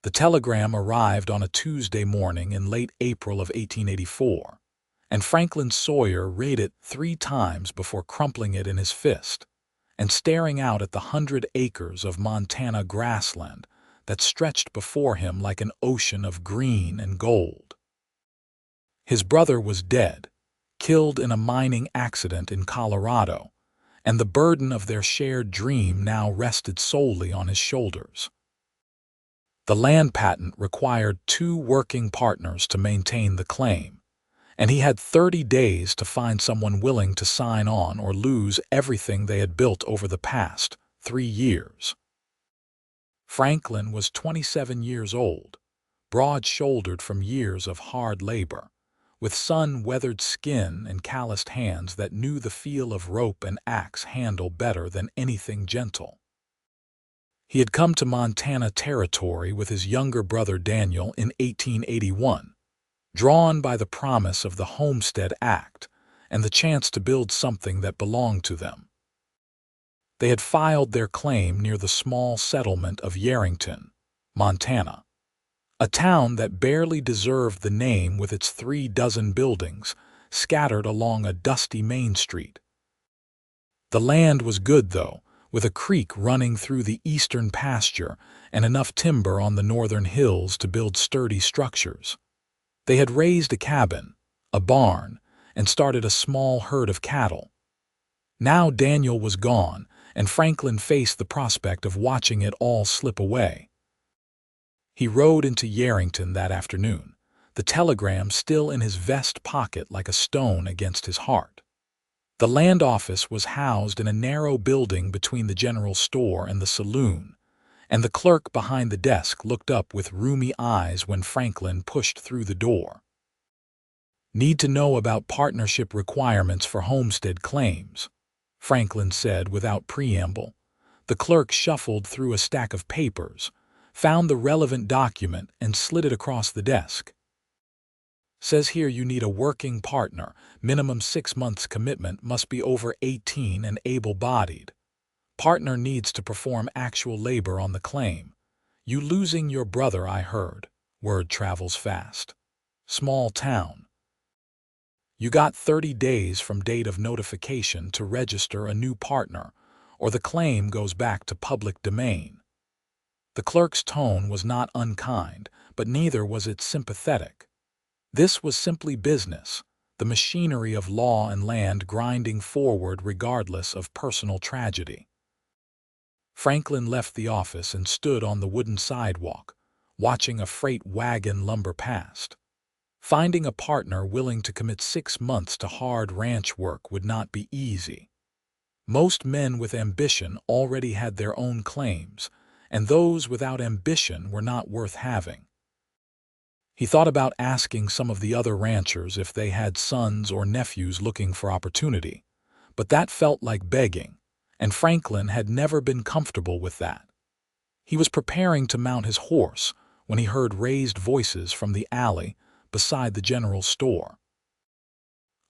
The telegram arrived on a Tuesday morning in late April of 1884, and Franklin Sawyer read it 3 times before crumpling it in his fist and staring out at the 100 acres of Montana grassland that stretched before him like an ocean of green and gold. His brother was dead, killed in a mining accident in Colorado, and the burden of their shared dream now rested solely on his shoulders. The land patent required 2 working partners to maintain the claim, and he had 30 days to find someone willing to sign on or lose everything they had built over the past 3 years. Franklin was 27 years old, broad-shouldered from years of hard labor, with sun-weathered skin and calloused hands that knew the feel of rope and axe handle better than anything gentle. He had come to Montana Territory with his younger brother Daniel in 1881, drawn by the promise of the Homestead Act and the chance to build something that belonged to them. They had filed their claim near the small settlement of Yerington, Montana, a town that barely deserved the name with its 36 buildings scattered along a dusty main street. The land was good, though, with a creek running through the eastern pasture and enough timber on the northern hills to build sturdy structures. They had raised a cabin, a barn, and started a small herd of cattle. Now Daniel was gone, and Franklin faced the prospect of watching it all slip away. He rode into Yerington that afternoon, the telegram still in his vest pocket like a stone against his heart. The land office was housed in a narrow building between the general store and the saloon, and the clerk behind the desk looked up with rheumy eyes when Franklin pushed through the door. "Need to know about partnership requirements for homestead claims," Franklin said without preamble. The clerk shuffled through a stack of papers, found the relevant document, and slid it across the desk. "Says here you need a working partner. Minimum 6 months commitment, must be over 18 and able-bodied. Partner needs to perform actual labor on the claim. You losing your brother, I heard. Word travels fast. Small town. You got 30 days from date of notification to register a new partner, or the claim goes back to public domain." The clerk's tone was not unkind, but neither was it sympathetic. This was simply business, the machinery of law and land grinding forward regardless of personal tragedy. Franklin left the office and stood on the wooden sidewalk, watching a freight wagon lumber past. Finding a partner willing to commit 6 months to hard ranch work would not be easy. Most men with ambition already had their own claims, and those without ambition were not worth having. He thought about asking some of the other ranchers if they had sons or nephews looking for opportunity, but that felt like begging, and Franklin had never been comfortable with that. He was preparing to mount his horse when he heard raised voices from the alley beside the general store.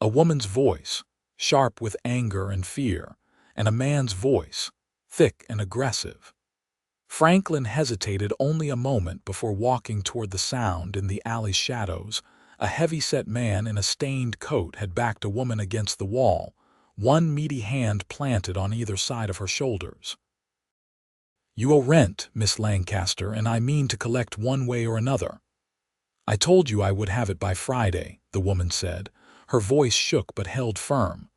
A woman's voice, sharp with anger and fear, and a man's voice, thick and aggressive. Franklin hesitated only a moment before walking toward the sound. In the alley's shadows, a heavy-set man in a stained coat had backed a woman against the wall, one meaty hand planted on either side of her shoulders. "You owe rent, Miss Lancaster, and I mean to collect one way or another." "I told you I would have it by Friday," the woman said. Her voice shook but held firm.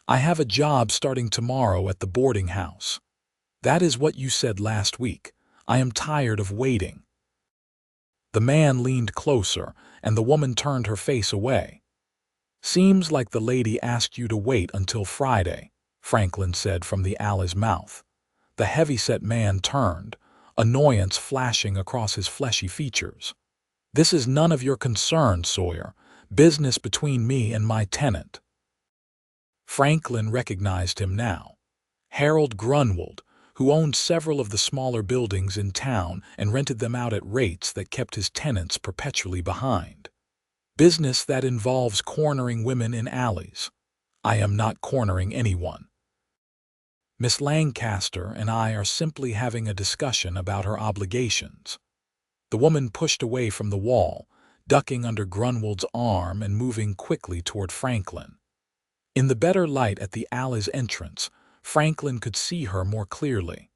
"I have a job starting tomorrow at the boarding house. That is what you said last week. I am tired of waiting." The man leaned closer, and the woman turned her face away. "Seems like the lady asked you to wait until Friday," Franklin said from the alley's mouth. The heavy-set man turned, annoyance flashing across his fleshy features. "This is none of your concern, Sawyer. Business between me and my tenant." Franklin recognized him now. Harold Grunwald, who owned several of the smaller buildings in town and rented them out at rates that kept his tenants perpetually behind. "Business that involves cornering women in alleys. I am not cornering anyone. Miss Lancaster and I are simply having a discussion about her obligations." The woman pushed away from the wall, ducking under Grunwald's arm and moving quickly toward Franklin. In the better light at the alley's entrance, Franklin could see her more clearly.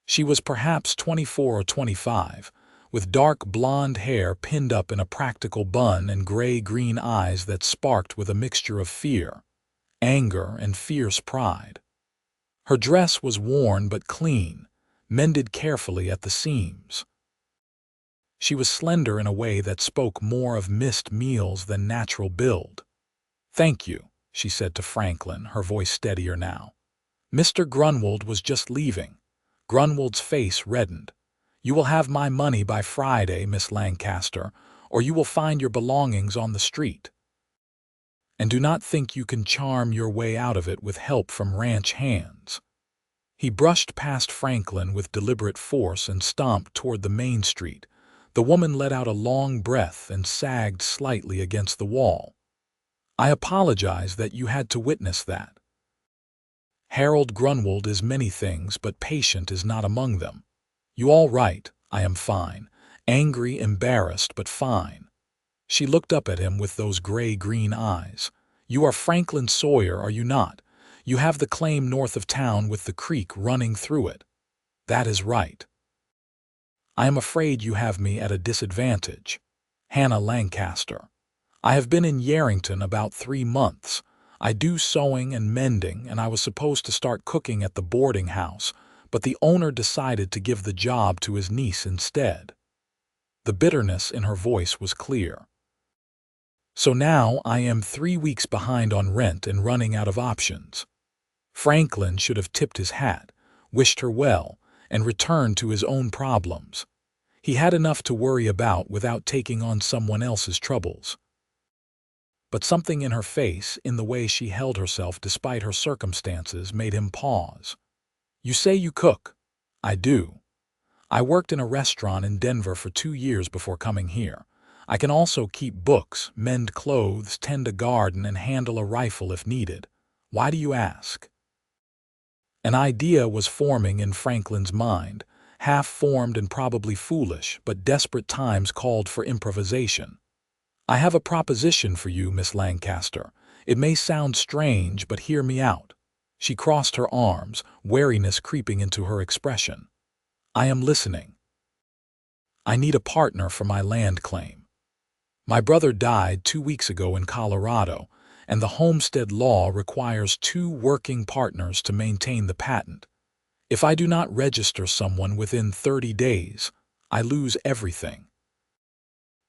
She was perhaps 24 or 25, with dark blonde hair pinned up in a practical bun and gray-green eyes that sparked with a mixture of fear, anger, and fierce pride. Her dress was worn but clean, mended carefully at the seams. She was slender in a way that spoke more of missed meals than natural build. "Thank you," she said to Franklin, her voice steadier now. "Mr. Grunwald was just leaving." Grunwald's face reddened. "You will have my money by Friday, Miss Lancaster, or you will find your belongings on the street. And do not think you can charm your way out of it with help from ranch hands." He brushed past Franklin with deliberate force and stomped toward the main street. The woman let out a long breath and sagged slightly against the wall. "I apologize that you had to witness that. Harold Grunwald is many things, but patient is not among them. You all right? I am fine. Angry, embarrassed, but fine." She looked up at him with those gray-green eyes. "You are Franklin Sawyer, are you not? You have the claim north of town with the creek running through it." "That is right." "I am afraid you have me at a disadvantage. Hannah Lancaster. I have been in Yarrington about 3 months. I do sewing and mending, and I was supposed to start cooking at the boarding house, but the owner decided to give the job to his niece instead." The bitterness in her voice was clear. "So now I am 3 weeks behind on rent and running out of options." Franklin should have tipped his hat, wished her well, and returned to his own problems. He had enough to worry about without taking on someone else's troubles. But something in her face, in the way she held herself despite her circumstances, made him pause. "You say you cook?" "I do. I worked in a restaurant in Denver for 2 years before coming here. I can also keep books, mend clothes, tend a garden, and handle a rifle if needed. Why do you ask?" An idea was forming in Franklin's mind, half-formed and probably foolish, but desperate times called for improvisation. "I have a proposition for you, Miss Lancaster. It may sound strange, but hear me out." She crossed her arms, wariness creeping into her expression. "I am listening. I need a partner for my land claim. My brother died 2 weeks ago in Colorado, and the homestead law requires 2 working partners to maintain the patent. If I do not register someone within 30 days, I lose everything.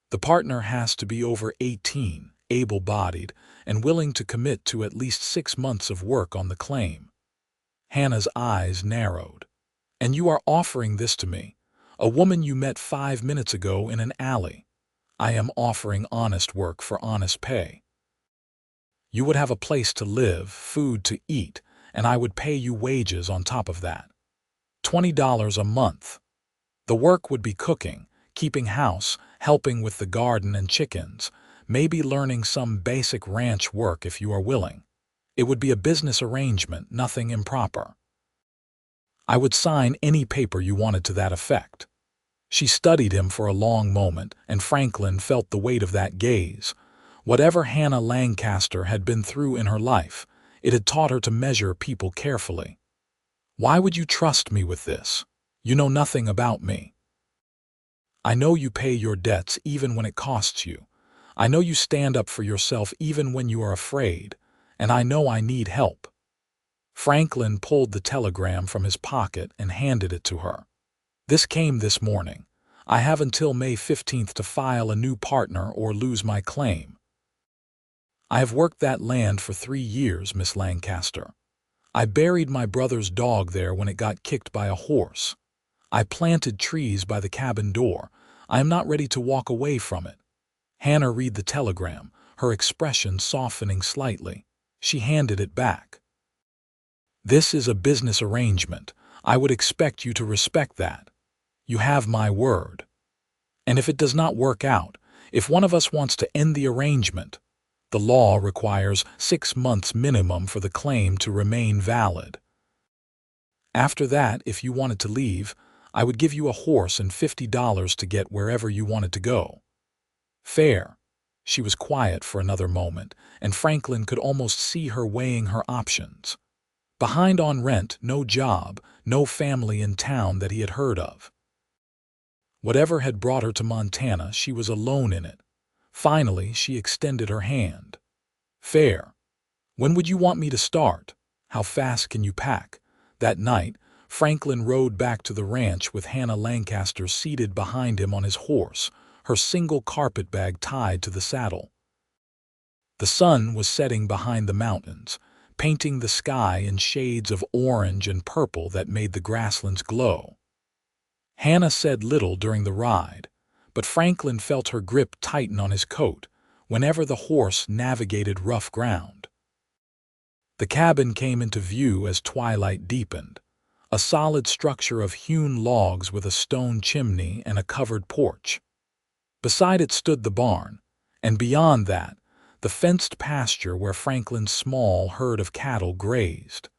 The partner has to be over 18, able-bodied, and willing to commit to at least 6 months of work on the claim." Hannah's eyes narrowed. "And you are offering this to me, a woman you met 5 minutes ago in an alley. I am offering honest work for honest pay. You would have a place to live, food to eat, and I would pay you wages on top of that. $20 a month. The work would be cooking, keeping house, helping with the garden and chickens, maybe learning some basic ranch work if you are willing. It would be a business arrangement, nothing improper. I would sign any paper you wanted to that effect." She studied him for a long moment, and Franklin felt the weight of that gaze. Whatever Hannah Lancaster had been through in her life, it had taught her to measure people carefully. "Why would you trust me with this? You know nothing about me. I know you pay your debts even when it costs you. I know you stand up for yourself even when you are afraid, and I know I need help." Franklin pulled the telegram from his pocket and handed it to her. "This came this morning. I have until May 15th to file a new partner or lose my claim. I have worked that land for 3 years, Miss Lancaster. I buried my brother's dog there when it got kicked by a horse. I planted trees by the cabin door. I am not ready to walk away from it." Hannah read the telegram, her expression softening slightly. She handed it back. "This is a business arrangement. I would expect you to respect that. You have my word. And if it does not work out, if one of us wants to end the arrangement, the law requires 6 months minimum for the claim to remain valid. After that, if you wanted to leave, I would give you a horse and $50 to get wherever you wanted to go." "Fair." She was quiet for another moment, and Franklin could almost see her weighing her options. Behind on rent, no job, no family in town that he had heard of. Whatever had brought her to Montana, she was alone in it. Finally, she extended her hand. "Fair. When would you want me to start? How fast can you pack?" That night, Franklin rode back to the ranch with Hannah Lancaster seated behind him on his horse, her single carpetbag tied to the saddle. The sun was setting behind the mountains, painting the sky in shades of orange and purple that made the grasslands glow. Hannah said little during the ride, but Franklin felt her grip tighten on his coat whenever the horse navigated rough ground. The cabin came into view as twilight deepened, a solid structure of hewn logs with a stone chimney and a covered porch. Beside it stood the barn, and beyond that, the fenced pasture where Franklin's small herd of cattle grazed.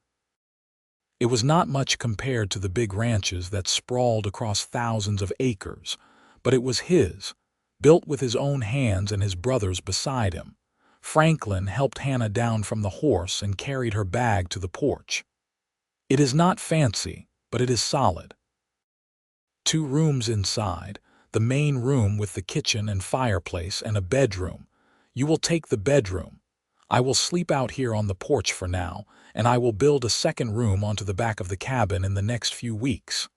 It was not much compared to the big ranches that sprawled across thousands of acres, but it was his, built with his own hands and his brothers beside him. Franklin helped Hannah down from the horse and carried her bag to the porch. "It is not fancy, but it is solid. 2 rooms inside, the main room with the kitchen and fireplace and a bedroom. You will take the bedroom. I will sleep out here on the porch for now, and I will build a second room onto the back of the cabin in the next few weeks."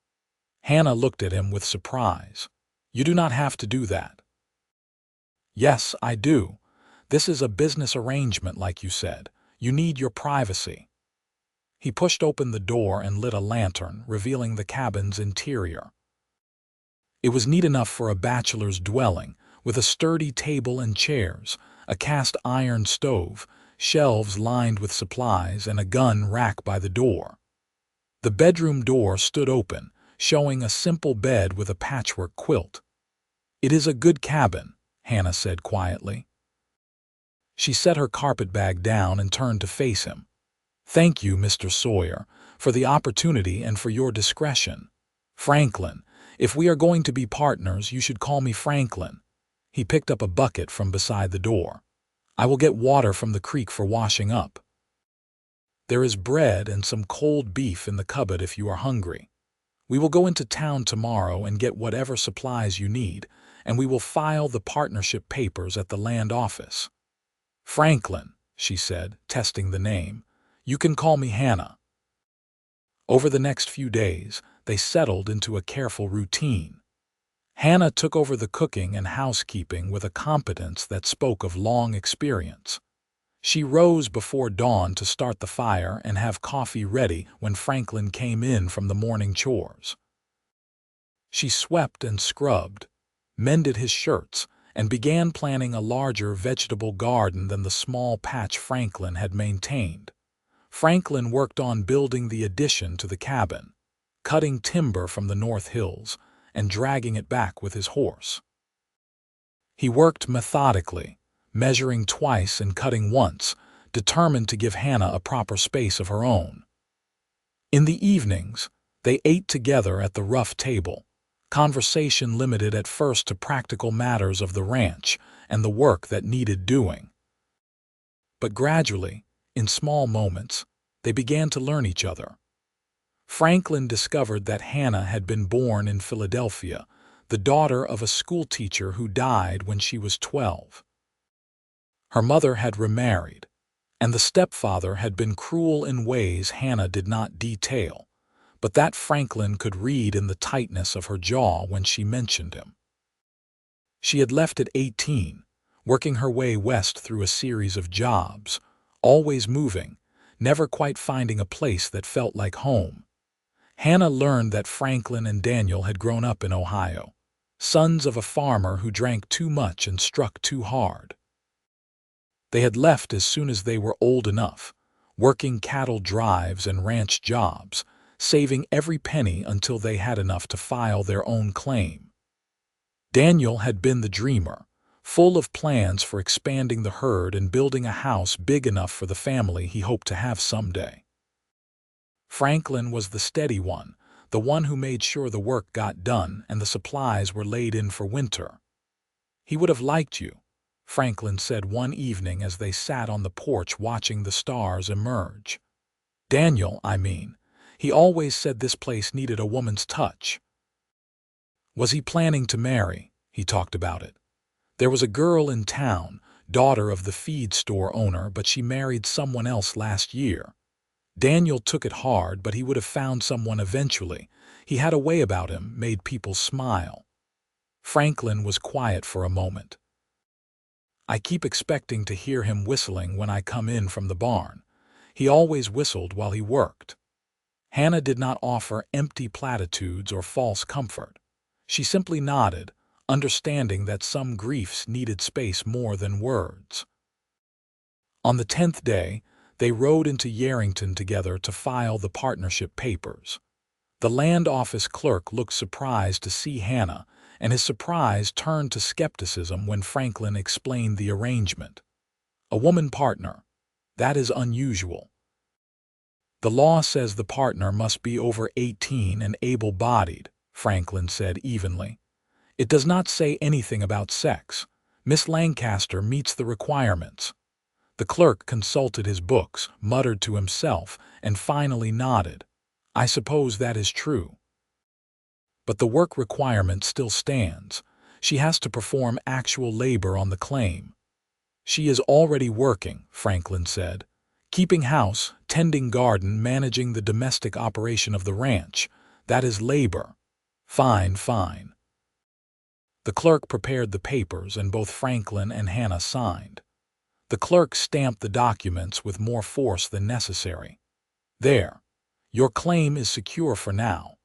Hannah looked at him with surprise. "You do not have to do that." "Yes, I do. This is a business arrangement, like you said. You need your privacy." He pushed open the door and lit a lantern, revealing the cabin's interior. It was neat enough for a bachelor's dwelling, with a sturdy table and chairs, a cast iron stove, shelves lined with supplies, and a gun rack by the door. The bedroom door stood open, showing a simple bed with a patchwork quilt. "It is a good cabin," Hannah said quietly. She set her carpetbag down and turned to face him. "Thank you, Mr. Sawyer, for the opportunity and for your discretion. Franklin, if we are going to be partners, you should call me Franklin." He picked up a bucket from beside the door. "I will get water from the creek for washing up. There is bread and some cold beef in the cupboard if you are hungry. We will go into town tomorrow and get whatever supplies you need, and we will file the partnership papers at the land office." "Franklin," she said, testing the name. "You can call me Hannah." Over the next few days, they settled into a careful routine. Hannah took over the cooking and housekeeping with a competence that spoke of long experience. She rose before dawn to start the fire and have coffee ready when Franklin came in from the morning chores. She swept and scrubbed, mended his shirts, and began planning a larger vegetable garden than the small patch Franklin had maintained. Franklin worked on building the addition to the cabin, cutting timber from the North Hills and dragging it back with his horse. He worked methodically, measuring twice and cutting once, determined to give Hannah a proper space of her own. In the evenings, they ate together at the rough table, conversation limited at first to practical matters of the ranch and the work that needed doing. But gradually, in small moments, they began to learn each other. Franklin discovered that Hannah had been born in Philadelphia, the daughter of a schoolteacher who died when she was 12. Her mother had remarried, and the stepfather had been cruel in ways Hannah did not detail, but that Franklin could read in the tightness of her jaw when she mentioned him. She had left at 18, working her way west through a series of jobs, always moving, never quite finding a place that felt like home. Hannah learned that Franklin and Daniel had grown up in Ohio, sons of a farmer who drank too much and struck too hard. They had left as soon as they were old enough, working cattle drives and ranch jobs, saving every penny until they had enough to file their own claim. Daniel had been the dreamer, full of plans for expanding the herd and building a house big enough for the family he hoped to have someday. Franklin was the steady one, the one who made sure the work got done and the supplies were laid in for winter. "He would have liked you," Franklin said one evening as they sat on the porch watching the stars emerge. "Daniel, I mean. He always said this place needed a woman's touch." Was he planning to marry? He talked about it. There was a girl in town, daughter of the feed store owner, but she married someone else last year. Daniel took it hard, but he would have found someone eventually. He had a way about him, made people smile. Franklin was quiet for a moment. "I keep expecting to hear him whistling when I come in from the barn. He always whistled while he worked." Hannah did not offer empty platitudes or false comfort. She simply nodded, understanding that some griefs needed space more than words. On the 10th day, they rode into Yarrington together to file the partnership papers. The land office clerk looked surprised to see Hannah, and his surprise turned to skepticism when Franklin explained the arrangement. "A woman partner. That is unusual. The law says the partner must be over 18 and able-bodied," Franklin said evenly. "It does not say anything about sex. Miss Lancaster meets the requirements." The clerk consulted his books, muttered to himself, and finally nodded. "I suppose that is true. But the work requirement still stands. She has to perform actual labor on the claim." "She is already working," Franklin said. "Keeping house, tending garden, managing the domestic operation of the ranch. That is labor." "Fine, fine." The clerk prepared the papers, and both Franklin and Hannah signed. The clerk stamped the documents with more force than necessary. "There. Your claim is secure for now.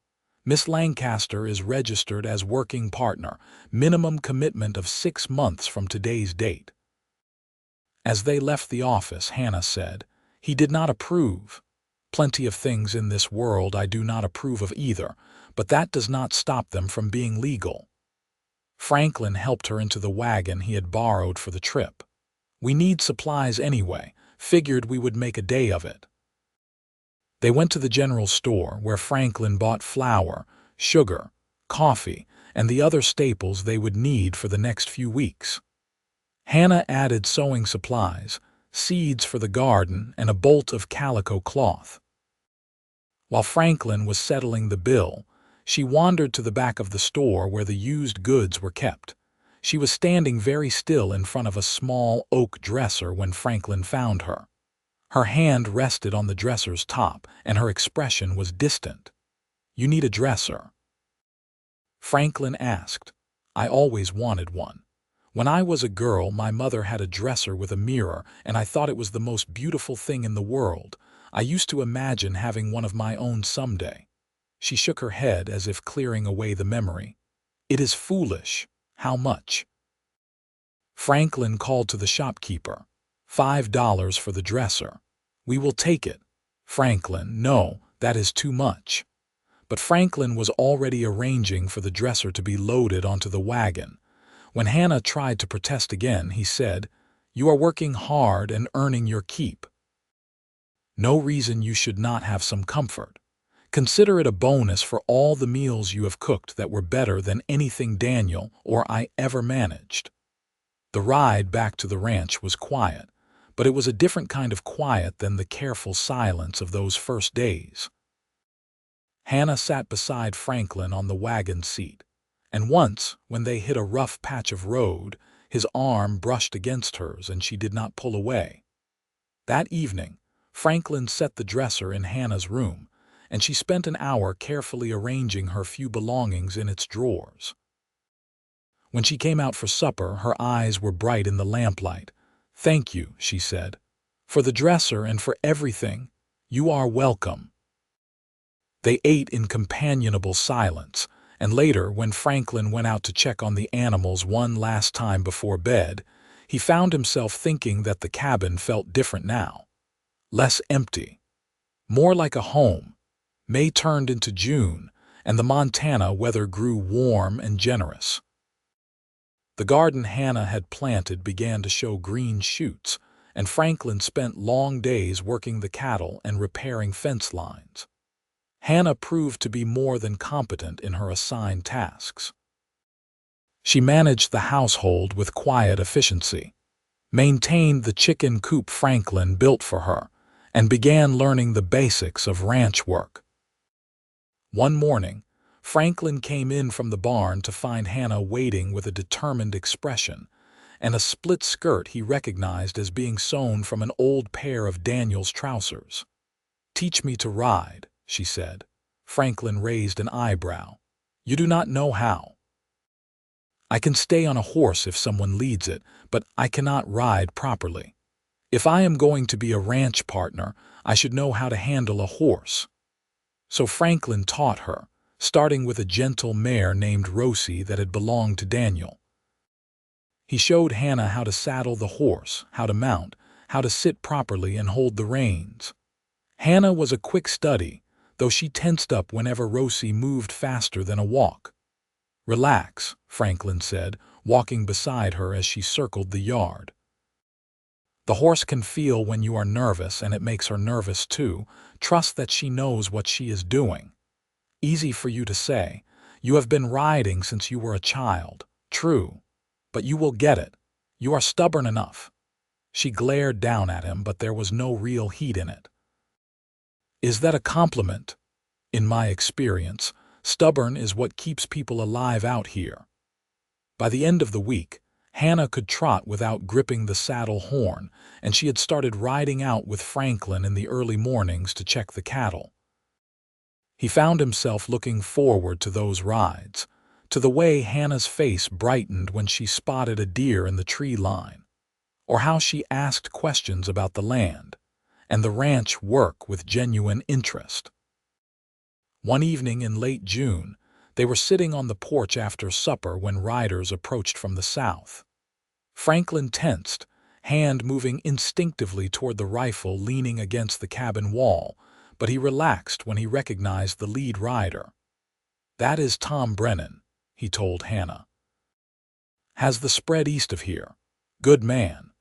Miss Lancaster is registered as working partner, minimum commitment of 6 months from today's date." As they left the office, Hannah said, "He did not approve. Plenty of things in this world I do not approve of either, but that does not stop them from being legal." Franklin helped her into the wagon he had borrowed for the trip. "We need supplies anyway. Figured we would make a day of it." They went to the general store, where Franklin bought flour, sugar, coffee, and the other staples they would need for the next few weeks. Hannah added sewing supplies, seeds for the garden, and a bolt of calico cloth. While Franklin was settling the bill, she wandered to the back of the store where the used goods were kept. She was standing very still in front of a small oak dresser when Franklin found her. Her hand rested on the dresser's top, and her expression was distant. "You need a dresser?" Franklin asked. "I always wanted one. When I was a girl, my mother had a dresser with a mirror, and I thought it was the most beautiful thing in the world. I used to imagine having one of my own someday." She shook her head as if clearing away the memory. "It is foolish. How much?" Franklin called to the shopkeeper. $5 for the dresser." "We will take it." Franklin, "No, that is too much." But Franklin was already arranging for the dresser to be loaded onto the wagon. When Hannah tried to protest again, he said, "You are working hard and earning your keep. No reason you should not have some comfort. Consider it a bonus for all the meals you have cooked that were better than anything Daniel or I ever managed." The ride back to the ranch was quiet, but it was a different kind of quiet than the careful silence of those first days. Hannah sat beside Franklin on the wagon seat, and once, when they hit a rough patch of road, his arm brushed against hers and she did not pull away. That evening, Franklin set the dresser in Hannah's room, and she spent an hour carefully arranging her few belongings in its drawers. When she came out for supper, her eyes were bright in the lamplight. "Thank you," she said, "for the dresser and for everything. You are welcome." They ate in companionable silence, and later, when Franklin went out to check on the animals one last time before bed, he found himself thinking that the cabin felt different now. Less empty. More like a home. May turned into June, and the Montana weather grew warm and generous. The garden Hannah had planted began to show green shoots, and Franklin spent long days working the cattle and repairing fence lines. Hannah proved to be more than competent in her assigned tasks. She managed the household with quiet efficiency, maintained the chicken coop Franklin built for her, and began learning the basics of ranch work. One morning, Franklin came in from the barn to find Hannah waiting with a determined expression and a split skirt he recognized as being sewn from an old pair of Daniel's trousers. "Teach me to ride," she said. Franklin raised an eyebrow. "You do not know how." "I can stay on a horse if someone leads it, but I cannot ride properly. If I am going to be a ranch partner, I should know how to handle a horse." So Franklin taught her, starting with a gentle mare named Rosie that had belonged to Daniel. He showed Hannah how to saddle the horse, how to mount, how to sit properly and hold the reins. Hannah was a quick study, though she tensed up whenever Rosie moved faster than a walk. "Relax," Franklin said, walking beside her as she circled the yard. "The horse can feel when you are nervous, and it makes her nervous too. Trust that she knows what she is doing." "Easy for you to say. You have been riding since you were a child." "True. But you will get it. You are stubborn enough." She glared down at him, but there was no real heat in it. "Is that a compliment?" "In my experience, stubborn is what keeps people alive out here." By the end of the week, Hannah could trot without gripping the saddle horn, and she had started riding out with Franklin in the early mornings to check the cattle. He found himself looking forward to those rides, to the way Hannah's face brightened when she spotted a deer in the tree line, or how she asked questions about the land and the ranch work with genuine interest. One evening in late June, they were sitting on the porch after supper when riders approached from the south. Franklin tensed, hand moving instinctively toward the rifle leaning against the cabin wall, but he relaxed when he recognized the lead rider. "That is Tom Brennan," he told Hannah. "Has the spread east of here. Good man."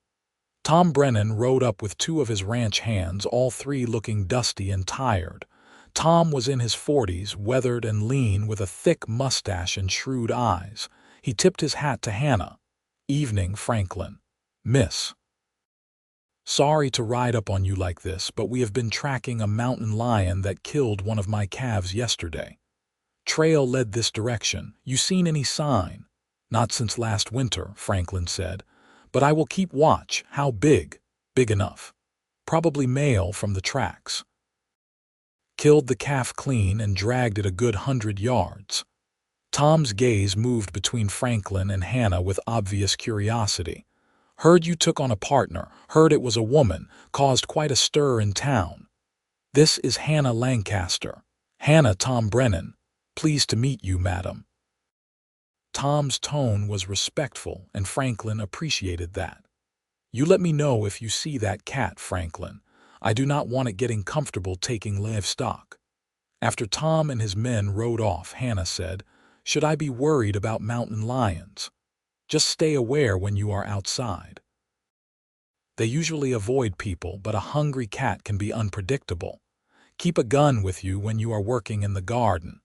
Tom Brennan rode up with two of his ranch hands, all three looking dusty and tired. Tom was in his 40s, weathered and lean, with a thick mustache and shrewd eyes. He tipped his hat to Hannah. "Evening, Franklin." "Miss. Sorry to ride up on you like this, but we have been tracking a mountain lion that killed one of my calves yesterday. Trail led this direction. You seen any sign?" "Not since last winter," Franklin said. "But I will keep watch." "How big?" "Big enough. Probably male from the tracks. Killed the calf clean and dragged it a good 100 yards. Tom's gaze moved between Franklin and Hannah with obvious curiosity. "Heard you took on a partner. Heard it was a woman. Caused quite a stir in town." "This is Hannah Lancaster." "Hannah, Tom Brennan. Pleased to meet you, madam." Tom's tone was respectful, and Franklin appreciated that. "You let me know if you see that cat, Franklin. I do not want it getting comfortable taking livestock." After Tom and his men rode off, Hannah said, "Should I be worried about mountain lions?" "Just stay aware when you are outside. They usually avoid people, but a hungry cat can be unpredictable. Keep a gun with you when you are working in the garden."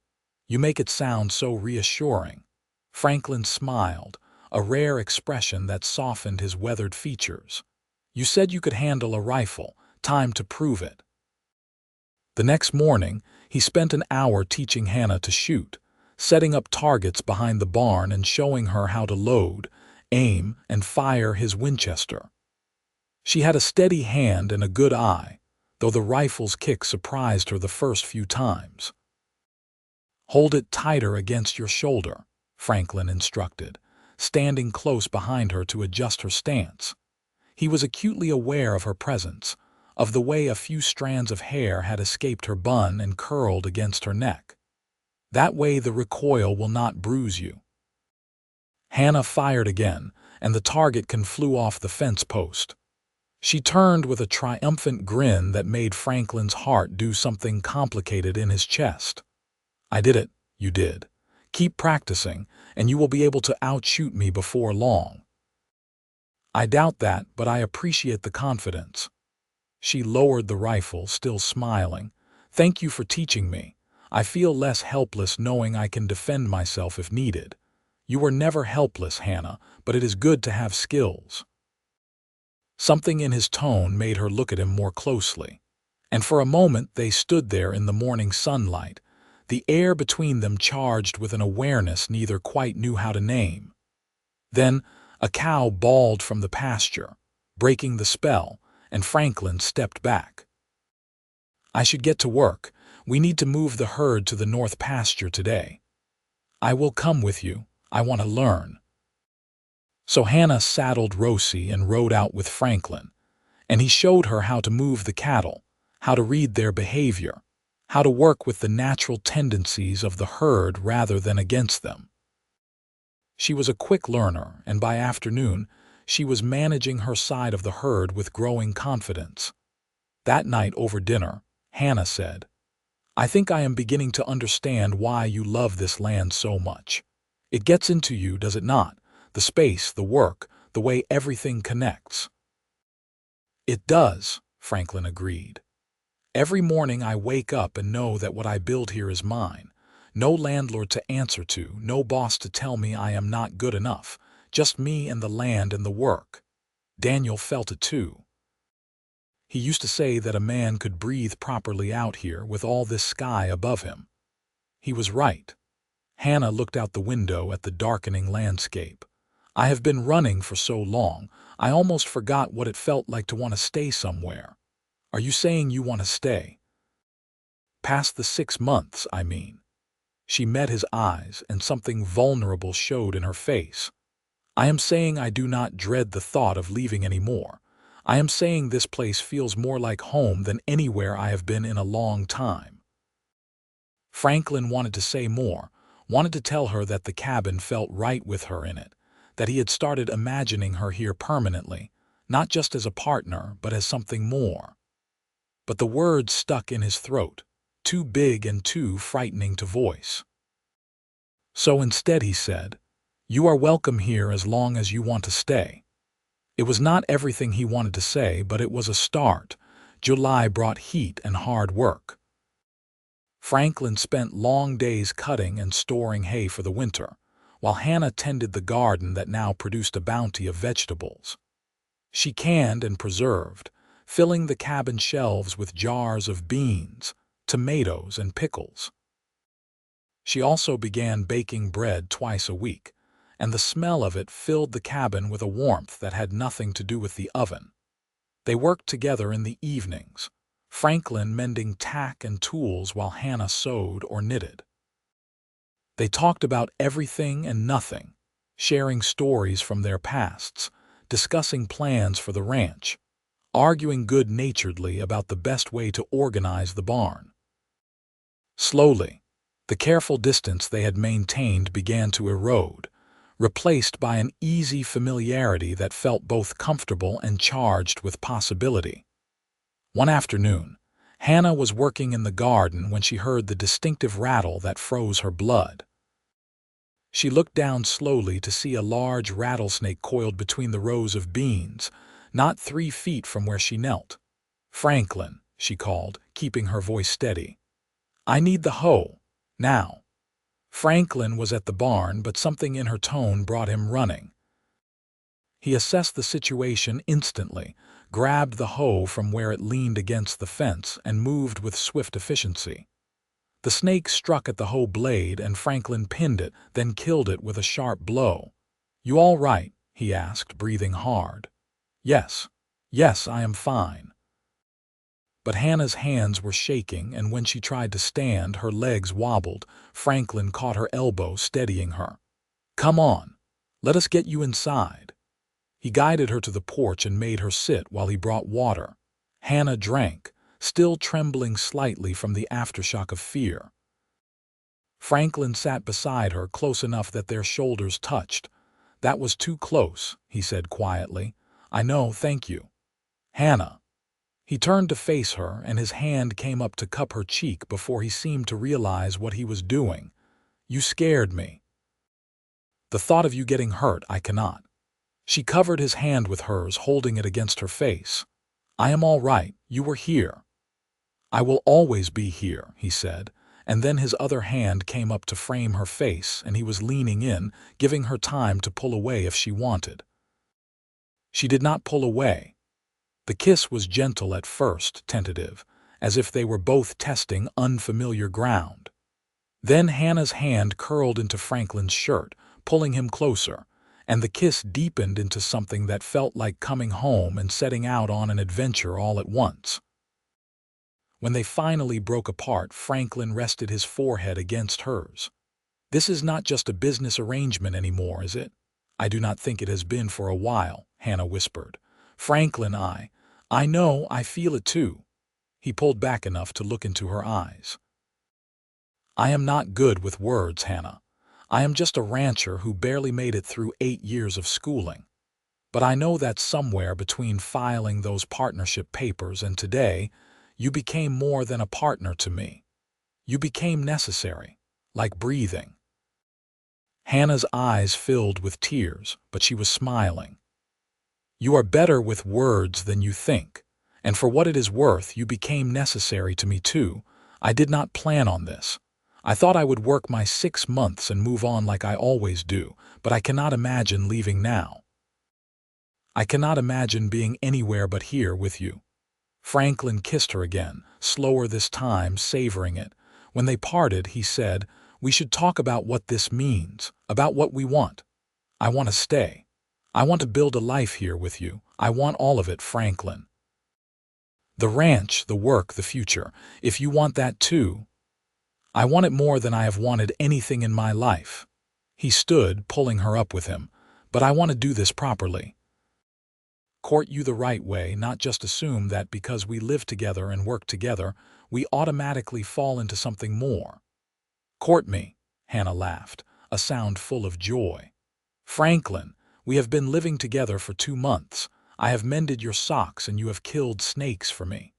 "You make it sound so reassuring." Franklin smiled, a rare expression that softened his weathered features. "You said you could handle a rifle. Time to prove it." The next morning, he spent an hour teaching Hannah to shoot, setting up targets behind the barn and showing her how to load, aim, and fire his Winchester. She had a steady hand and a good eye, though the rifle's kick surprised her the first few times. "Hold it tighter against your shoulder," Franklin instructed, standing close behind her to adjust her stance. He was acutely aware of her presence, of the way a few strands of hair had escaped her bun and curled against her neck. "That way the recoil will not bruise you." Hannah fired again, and the target flew off the fence post. She turned with a triumphant grin that made Franklin's heart do something complicated in his chest. "I did it, you did. Keep practicing, and you will be able to outshoot me before long." "I doubt that, but I appreciate the confidence." She lowered the rifle, still smiling. "Thank you for teaching me. I feel less helpless knowing I can defend myself if needed. You were never helpless, Hannah, but it is good to have skills." Something in his tone made her look at him more closely. And for a moment they stood there in the morning sunlight, the air between them charged with an awareness neither quite knew how to name. Then a cow bawled from the pasture, breaking the spell, and Franklin stepped back. "I should get to work. We need to move the herd to the north pasture today." "I will come with you. I want to learn." So Hannah saddled Rosie and rode out with Franklin, and he showed her how to move the cattle, how to read their behavior, how to work with the natural tendencies of the herd rather than against them. She was a quick learner, and by afternoon, she was managing her side of the herd with growing confidence. That night over dinner, Hannah said, "I think I am beginning to understand why you love this land so much. It gets into you, does it not? The space, the work, the way everything connects." "It does," Franklin agreed. "Every morning I wake up and know that what I build here is mine. No landlord to answer to, no boss to tell me I am not good enough. Just me and the land and the work." Daniel felt it too. He used to say that a man could breathe properly out here with all this sky above him. He was right. Hannah looked out the window at the darkening landscape. "I have been running for so long, I almost forgot what it felt like to want to stay somewhere." "Are you saying you want to stay?" "Past the 6 months, I mean." She met his eyes, and something vulnerable showed in her face. "I am saying I do not dread the thought of leaving anymore. I am saying this place feels more like home than anywhere I have been in a long time." Franklin wanted to say more, wanted to tell her that the cabin felt right with her in it, that he had started imagining her here permanently, not just as a partner, but as something more. But the words stuck in his throat, too big and too frightening to voice. So instead he said, "You are welcome here as long as you want to stay." It was not everything he wanted to say, but it was a start. July brought heat and hard work. Franklin spent long days cutting and storing hay for the winter, while Hannah tended the garden that now produced a bounty of vegetables. She canned and preserved, filling the cabin shelves with jars of beans, tomatoes, and pickles. She also began baking bread twice a week, and the smell of it filled the cabin with a warmth that had nothing to do with the oven. They worked together in the evenings, Franklin mending tack and tools while Hannah sewed or knitted. They talked about everything and nothing, sharing stories from their pasts, discussing plans for the ranch, arguing good-naturedly about the best way to organize the barn. Slowly, the careful distance they had maintained began to erode, replaced by an easy familiarity that felt both comfortable and charged with possibility. One afternoon, Hannah was working in the garden when she heard the distinctive rattle that froze her blood. She looked down slowly to see a large rattlesnake coiled between the rows of beans, not 3 feet from where she knelt. "Franklin," she called, keeping her voice steady. "I need the hoe. Now." Franklin was at the barn, but something in her tone brought him running. He assessed the situation instantly, grabbed the hoe from where it leaned against the fence, and moved with swift efficiency. The snake struck at the hoe blade, and Franklin pinned it, then killed it with a sharp blow. "You all right?" he asked, breathing hard. Yes, I am fine." But Hannah's hands were shaking, and when she tried to stand, her legs wobbled. Franklin caught her elbow, steadying her. "Come on, let us get you inside." He guided her to the porch and made her sit while he brought water. Hannah drank, still trembling slightly from the aftershock of fear. Franklin sat beside her, close enough that their shoulders touched. "That was too close," he said quietly. "I know, thank you." "Hannah." He turned to face her, and his hand came up to cup her cheek before he seemed to realize what he was doing. "You scared me. The thought of you getting hurt, I cannot." She covered his hand with hers, holding it against her face. "I am all right. You were here." "I will always be here," he said, and then his other hand came up to frame her face, and he was leaning in, giving her time to pull away if she wanted. She did not pull away. The kiss was gentle at first, tentative, as if they were both testing unfamiliar ground. Then Hannah's hand curled into Franklin's shirt, pulling him closer, and the kiss deepened into something that felt like coming home and setting out on an adventure all at once. When they finally broke apart, Franklin rested his forehead against hers. "This is not just a business arrangement anymore, is it?" "I do not think it has been for a while," Hannah whispered. "Franklin, I know, I feel it too." He pulled back enough to look into her eyes. "I am not good with words, Hannah. I am just a rancher who barely made it through 8 years of schooling. But I know that somewhere between filing those partnership papers and today, you became more than a partner to me. You became necessary, like breathing." Hannah's eyes filled with tears, but she was smiling. "You are better with words than you think, and for what it is worth, you became necessary to me too. I did not plan on this. I thought I would work my 6 months and move on like I always do, but I cannot imagine leaving now. I cannot imagine being anywhere but here with you." Franklin kissed her again, slower this time, savoring it. When they parted, he said, "We should talk about what this means, about what we want. I want to stay. I want to build a life here with you. I want all of it, Franklin. The ranch, the work, the future. If you want that too, I want it more than I have wanted anything in my life." He stood, pulling her up with him. "But I want to do this properly. Court you the right way, not just assume that because we live together and work together, we automatically fall into something more." "Court me," Hannah laughed, a sound full of joy. "Franklin, we have been living together for 2 months. I have mended your socks and you have killed snakes for me.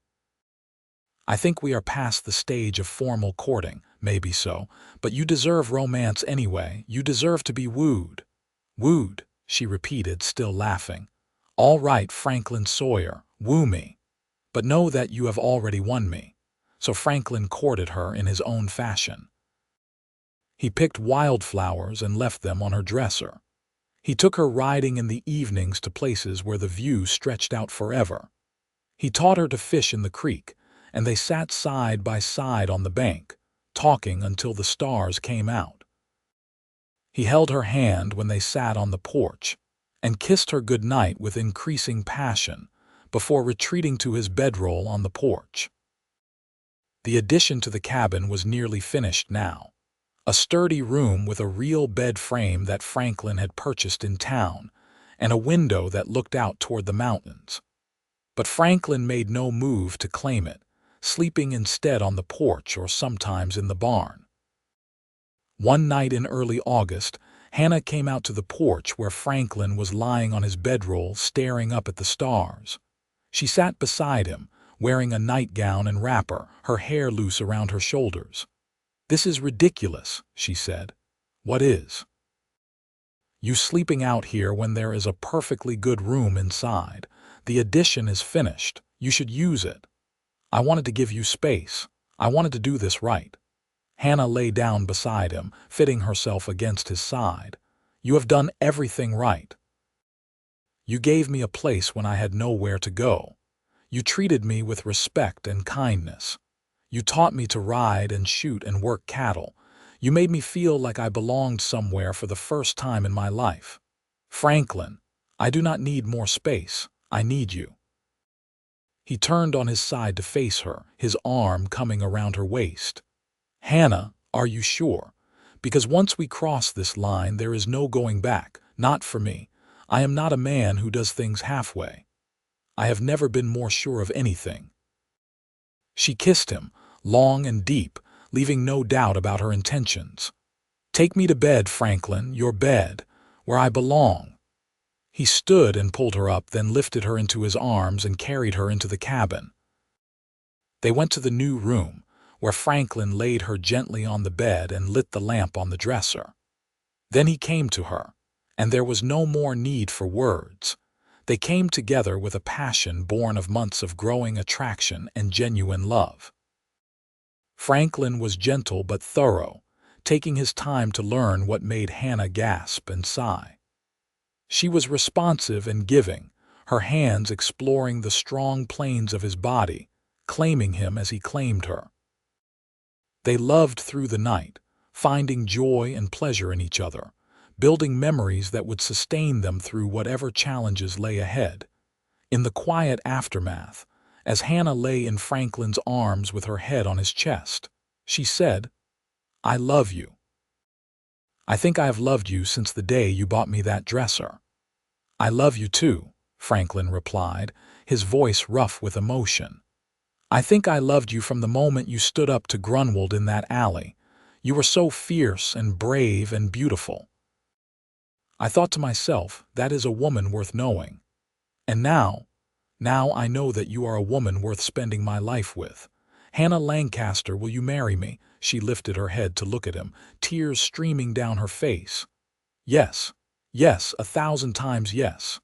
I think we are past the stage of formal courting, maybe so, but you deserve romance anyway. You deserve to be wooed." "Wooed," she repeated, still laughing. "All right, Franklin Sawyer, woo me. But know that you have already won me." So Franklin courted her in his own fashion. He picked wildflowers and left them on her dresser. He took her riding in the evenings to places where the view stretched out forever. He taught her to fish in the creek, and they sat side by side on the bank, talking until the stars came out. He held her hand when they sat on the porch, and kissed her good night with increasing passion, before retreating to his bedroll on the porch. The addition to the cabin was nearly finished now. A sturdy room with a real bed frame that Franklin had purchased in town, and a window that looked out toward the mountains. But Franklin made no move to claim it, sleeping instead on the porch or sometimes in the barn. One night in early August, Hannah came out to the porch where Franklin was lying on his bedroll staring up at the stars. She sat beside him, wearing a nightgown and wrapper, her hair loose around her shoulders. "This is ridiculous," she said. "What is?" "You sleeping out here when there is a perfectly good room inside. The addition is finished. You should use it. I wanted to give you space. I wanted to do this right." Hannah lay down beside him, fitting herself against his side. "You have done everything right. You gave me a place when I had nowhere to go. You treated me with respect and kindness. You taught me to ride and shoot and work cattle. You made me feel like I belonged somewhere for the first time in my life. Franklin, I do not need more space. I need you." He turned on his side to face her, his arm coming around her waist. "Hannah, are you sure? Because once we cross this line, there is no going back. Not for me. I am not a man who does things halfway. I have never been more sure of anything." She kissed him, long and deep, leaving no doubt about her intentions. "Take me to bed, Franklin, your bed, where I belong." He stood and pulled her up, then lifted her into his arms and carried her into the cabin. They went to the new room, where Franklin laid her gently on the bed and lit the lamp on the dresser. Then he came to her, and there was no more need for words. They came together with a passion born of months of growing attraction and genuine love. Franklin was gentle but thorough, taking his time to learn what made Hannah gasp and sigh. She was responsive and giving, her hands exploring the strong planes of his body, claiming him as he claimed her. They loved through the night, finding joy and pleasure in each other, building memories that would sustain them through whatever challenges lay ahead. In the quiet aftermath, as Hannah lay in Franklin's arms with her head on his chest, she said, "I love you. I think I have loved you since the day you bought me that dresser." "I love you too," Franklin replied, his voice rough with emotion. "I think I loved you from the moment you stood up to Grunwald in that alley. You were so fierce and brave and beautiful. I thought to myself, that is a woman worth knowing. And now I know that you are a woman worth spending my life with. Hannah Lancaster, will you marry me?" She lifted her head to look at him, tears streaming down her face. "Yes, yes, 1,000 times yes."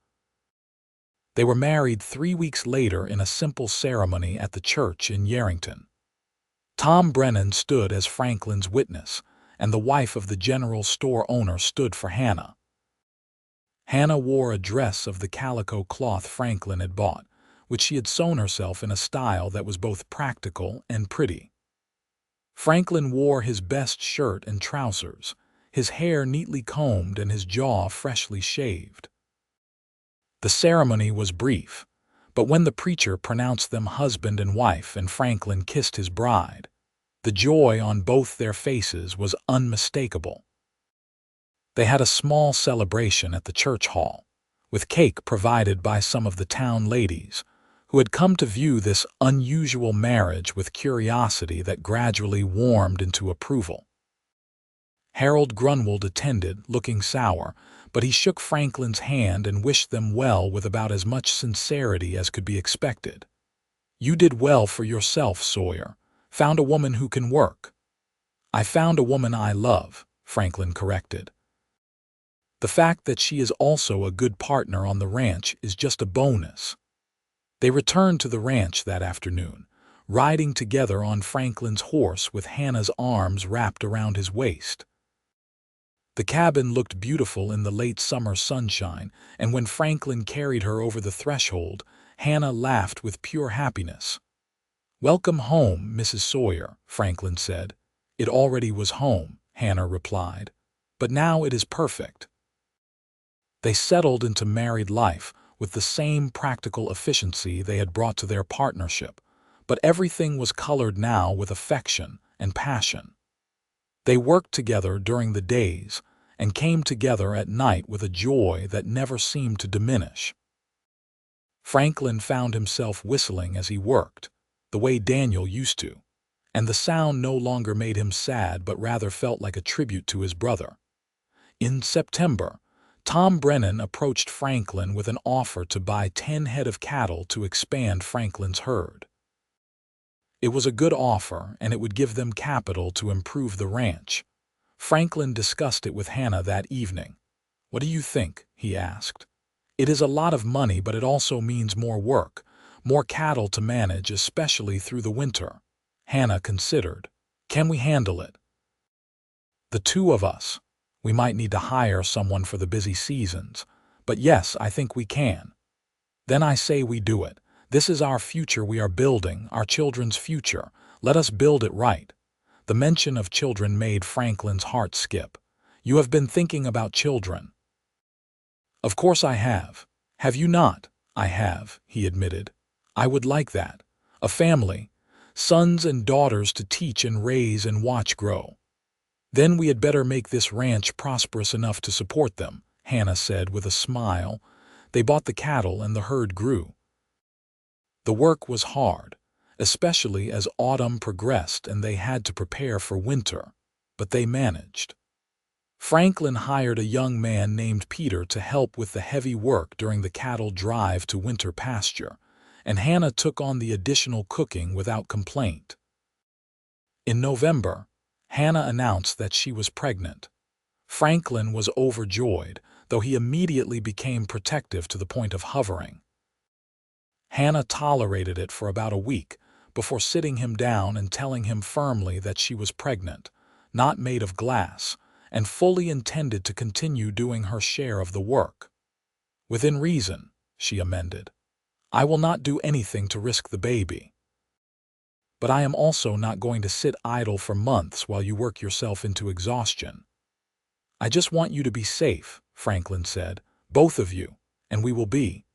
They were married 3 weeks later in a simple ceremony at the church in Yarrington. Tom Brennan stood as Franklin's witness, and the wife of the general store owner stood for Hannah. Hannah wore a dress of the calico cloth Franklin had bought, which she had sewn herself in a style that was both practical and pretty. Franklin wore his best shirt and trousers, his hair neatly combed and his jaw freshly shaved. The ceremony was brief, but when the preacher pronounced them husband and wife and Franklin kissed his bride, the joy on both their faces was unmistakable. They had a small celebration at the church hall, with cake provided by some of the town ladies, who had come to view this unusual marriage with curiosity that gradually warmed into approval. Harold Grunwald attended, looking sour, but he shook Franklin's hand and wished them well with about as much sincerity as could be expected. "You did well for yourself, Sawyer. Found a woman who can work." "I found a woman I love," Franklin corrected. "The fact that she is also a good partner on the ranch is just a bonus." They returned to the ranch that afternoon, riding together on Franklin's horse with Hannah's arms wrapped around his waist. The cabin looked beautiful in the late summer sunshine, and when Franklin carried her over the threshold, Hannah laughed with pure happiness. "Welcome home, Mrs. Sawyer," Franklin said. "It already was home," Hannah replied, "but now it is perfect." They settled into married life with the same practical efficiency they had brought to their partnership, but everything was colored now with affection and passion. They worked together during the days and came together at night with a joy that never seemed to diminish. Franklin found himself whistling as he worked, the way Daniel used to, and the sound no longer made him sad but rather felt like a tribute to his brother. In September, Tom Brennan approached Franklin with an offer to buy 10 head of cattle to expand Franklin's herd. It was a good offer, and it would give them capital to improve the ranch. Franklin discussed it with Hannah that evening. "What do you think?" he asked. "It is a lot of money, but it also means more work, more cattle to manage, especially through the winter." Hannah considered. "Can we handle it?" "The two of us. We might need to hire someone for the busy seasons, but yes, I think we can." "Then I say we do it. This is our future we are building, our children's future. Let us build it right." The mention of children made Franklin's heart skip. "You have been thinking about children." "Of course I have. Have you not?" "I have," he admitted. "I would like that. A family, sons and daughters to teach and raise and watch grow." "Then we had better make this ranch prosperous enough to support them," Hannah said with a smile. They bought the cattle and the herd grew. The work was hard, especially as autumn progressed and they had to prepare for winter, but they managed. Franklin hired a young man named Peter to help with the heavy work during the cattle drive to winter pasture, and Hannah took on the additional cooking without complaint. In November, Hannah announced that she was pregnant. Franklin was overjoyed, though he immediately became protective to the point of hovering. Hannah tolerated it for about a week, before sitting him down and telling him firmly that she was pregnant, not made of glass, and fully intended to continue doing her share of the work. "Within reason," she amended. "I will not do anything to risk the baby. But I am also not going to sit idle for months while you work yourself into exhaustion." "I just want you to be safe," Franklin said, "both of you, and we will be.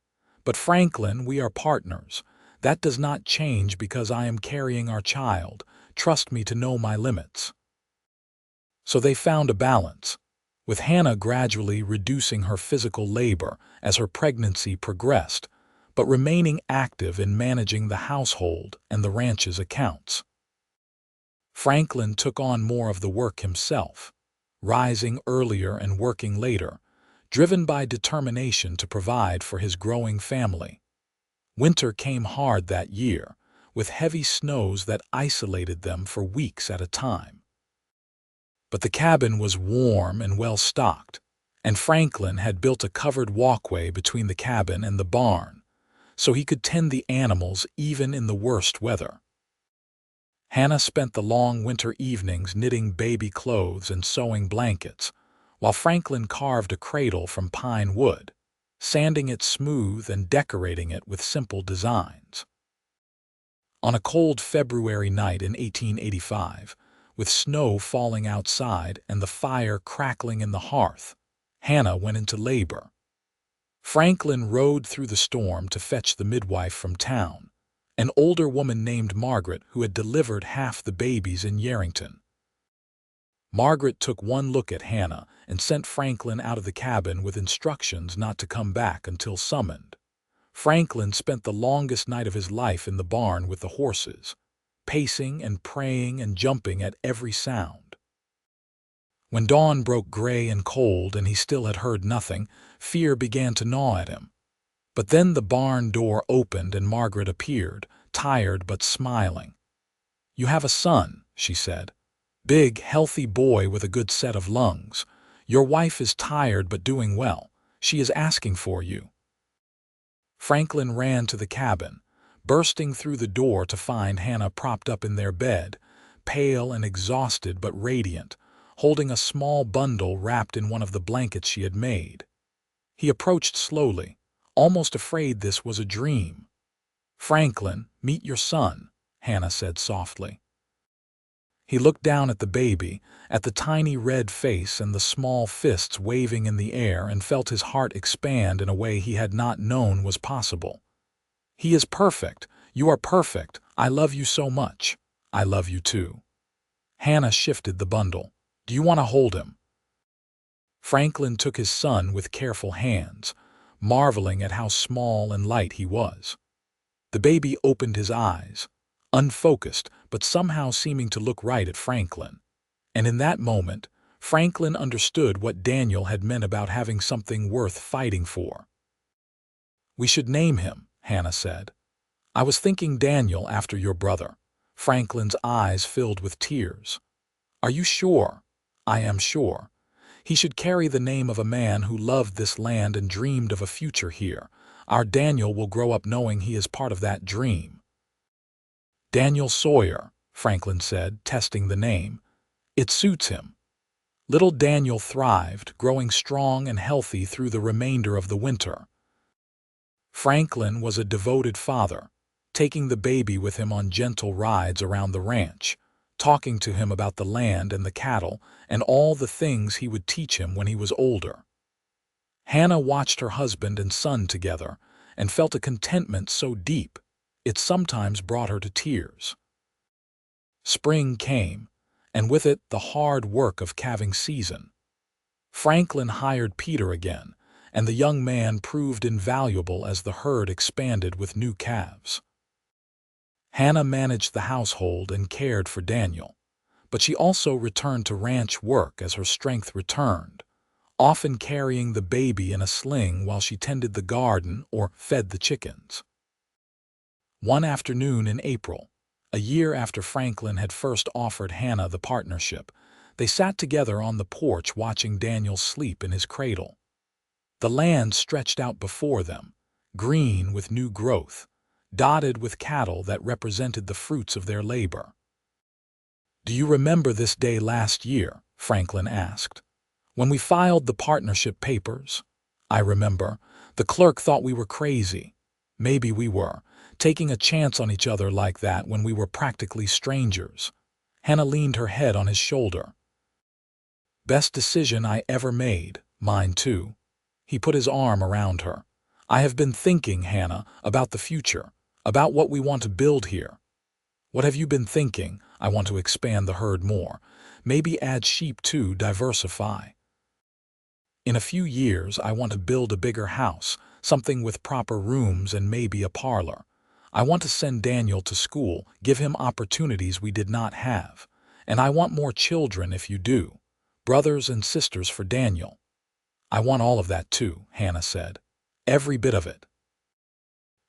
But Franklin, we are partners. That does not change because I am carrying our child. Trust me to know my limits." So they found a balance, with Hannah gradually reducing her physical labor as her pregnancy progressed, but remaining active in managing the household and the ranch's accounts. Franklin took on more of the work himself, rising earlier and working later, driven by determination to provide for his growing family. Winter came hard that year, with heavy snows that isolated them for weeks at a time. But the cabin was warm and well-stocked, and Franklin had built a covered walkway between the cabin and the barn, so he could tend the animals even in the worst weather. Hannah spent the long winter evenings knitting baby clothes and sewing blankets, while Franklin carved a cradle from pine wood, sanding it smooth and decorating it with simple designs. On a cold February night in 1885, with snow falling outside and the fire crackling in the hearth, Hannah went into labor. Franklin rode through the storm to fetch the midwife from town, an older woman named Margaret who had delivered half the babies in Yarrington. Margaret took one look at Hannah and sent Franklin out of the cabin with instructions not to come back until summoned. Franklin spent the longest night of his life in the barn with the horses, pacing and praying and jumping at every sound. When dawn broke gray and cold and he still had heard nothing, fear began to gnaw at him. But then the barn door opened and Margaret appeared, tired but smiling. "You have a son," she said. "Big, healthy boy with a good set of lungs. Your wife is tired but doing well. She is asking for you." Franklin ran to the cabin, bursting through the door to find Hannah propped up in their bed, pale and exhausted but radiant, holding a small bundle wrapped in one of the blankets she had made. He approached slowly, almost afraid this was a dream. "Franklin, meet your son," Hannah said softly. He looked down at the baby, at the tiny red face and the small fists waving in the air, and felt his heart expand in a way he had not known was possible. "He is perfect. You are perfect. I love you so much. I love you too." Hannah shifted the bundle. "Do you want to hold him?" Franklin took his son with careful hands, marveling at how small and light he was. The baby opened his eyes, unfocused but somehow seeming to look right at Franklin. And in that moment, Franklin understood what Daniel had meant about having something worth fighting for. "We should name him," Hannah said. "I was thinking Daniel after your brother." Franklin's eyes filled with tears. "Are you sure?" "I am sure. He should carry the name of a man who loved this land and dreamed of a future here. Our Daniel will grow up knowing he is part of that dream." "Daniel Sawyer," Franklin said, testing the name. "It suits him." Little Daniel thrived, growing strong and healthy through the remainder of the winter. Franklin was a devoted father, taking the baby with him on gentle rides around the ranch, talking to him about the land and the cattle and all the things he would teach him when he was older. Hannah watched her husband and son together and felt a contentment so deep it sometimes brought her to tears. Spring came, and with it the hard work of calving season. Franklin hired Peter again, and the young man proved invaluable as the herd expanded with new calves. Hannah managed the household and cared for Daniel, but she also returned to ranch work as her strength returned, often carrying the baby in a sling while she tended the garden or fed the chickens. One afternoon in April, a year after Franklin had first offered Hannah the partnership, they sat together on the porch watching Daniel sleep in his cradle. The land stretched out before them, green with new growth. dotted with cattle that represented the fruits of their labor. "Do you remember this day last year?" Franklin asked. "When we filed the partnership papers?" "I remember. The clerk thought we were crazy. Maybe we were, taking a chance on each other like that when we were practically strangers." Hannah leaned her head on his shoulder. "Best decision I ever made, mine too." He put his arm around her. "I have been thinking, Hannah, about the future, about what we want to build here." "What have you been thinking?" "I want to expand the herd more. Maybe add sheep too, diversify. In a few years, I want to build a bigger house, something with proper rooms and maybe a parlor. I want to send Daniel to school, give him opportunities we did not have. And I want more children if you do. Brothers and sisters for Daniel." "I want all of that too," Hannah said. "Every bit of it.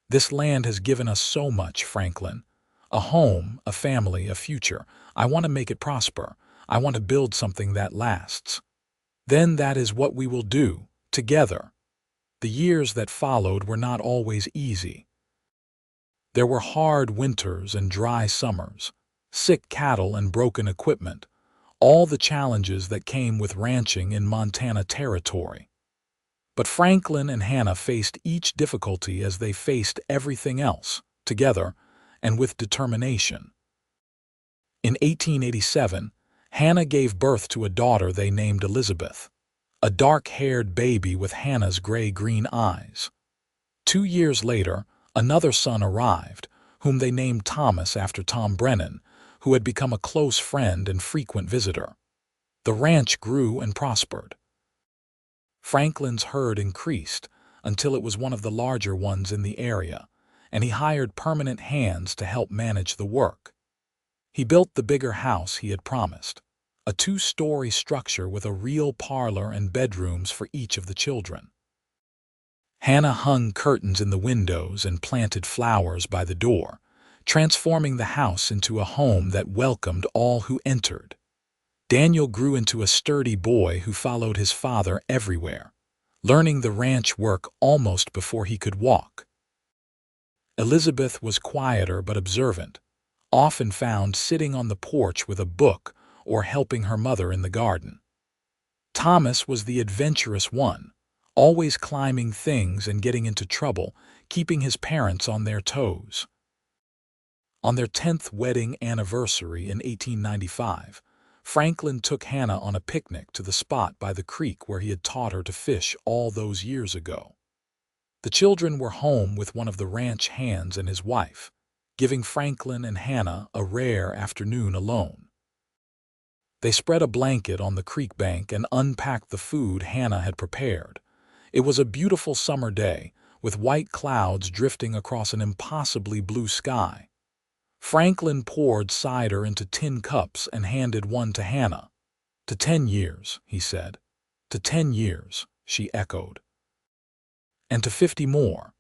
This land has given us so much, Franklin. A home, a family, a future. I want to make it prosper. I want to build something that lasts. Then that is what we will do, together." The years that followed were not always easy. There were hard winters and dry summers, sick cattle and broken equipment, all the challenges that came with ranching in Montana territory. But Franklin and Hannah faced each difficulty as they faced everything else, together and with determination. In 1887, Hannah gave birth to a daughter they named Elizabeth, a dark-haired baby with Hannah's gray-green eyes. 2 years later, another son arrived, whom they named Thomas after Tom Brennan, who had become a close friend and frequent visitor. The ranch grew and prospered. Franklin's herd increased until it was one of the larger ones in the area, and he hired permanent hands to help manage the work. He built the bigger house he had promised, a 2-story structure with a real parlor and bedrooms for each of the children. Hannah hung curtains in the windows and planted flowers by the door, transforming the house into a home that welcomed all who entered. Daniel grew into a sturdy boy who followed his father everywhere, learning the ranch work almost before he could walk. Elizabeth was quieter but observant, often found sitting on the porch with a book or helping her mother in the garden. Thomas was the adventurous one, always climbing things and getting into trouble, keeping his parents on their toes. On their 10th wedding anniversary in 1895, Franklin took Hannah on a picnic to the spot by the creek where he had taught her to fish all those years ago. The children were home with one of the ranch hands and his wife, giving Franklin and Hannah a rare afternoon alone. They spread a blanket on the creek bank and unpacked the food Hannah had prepared. It was a beautiful summer day, with white clouds drifting across an impossibly blue sky. Franklin poured cider into tin cups and handed one to Hannah. "To 10 years," he said. "To 10 years," she echoed. "And to 50 more."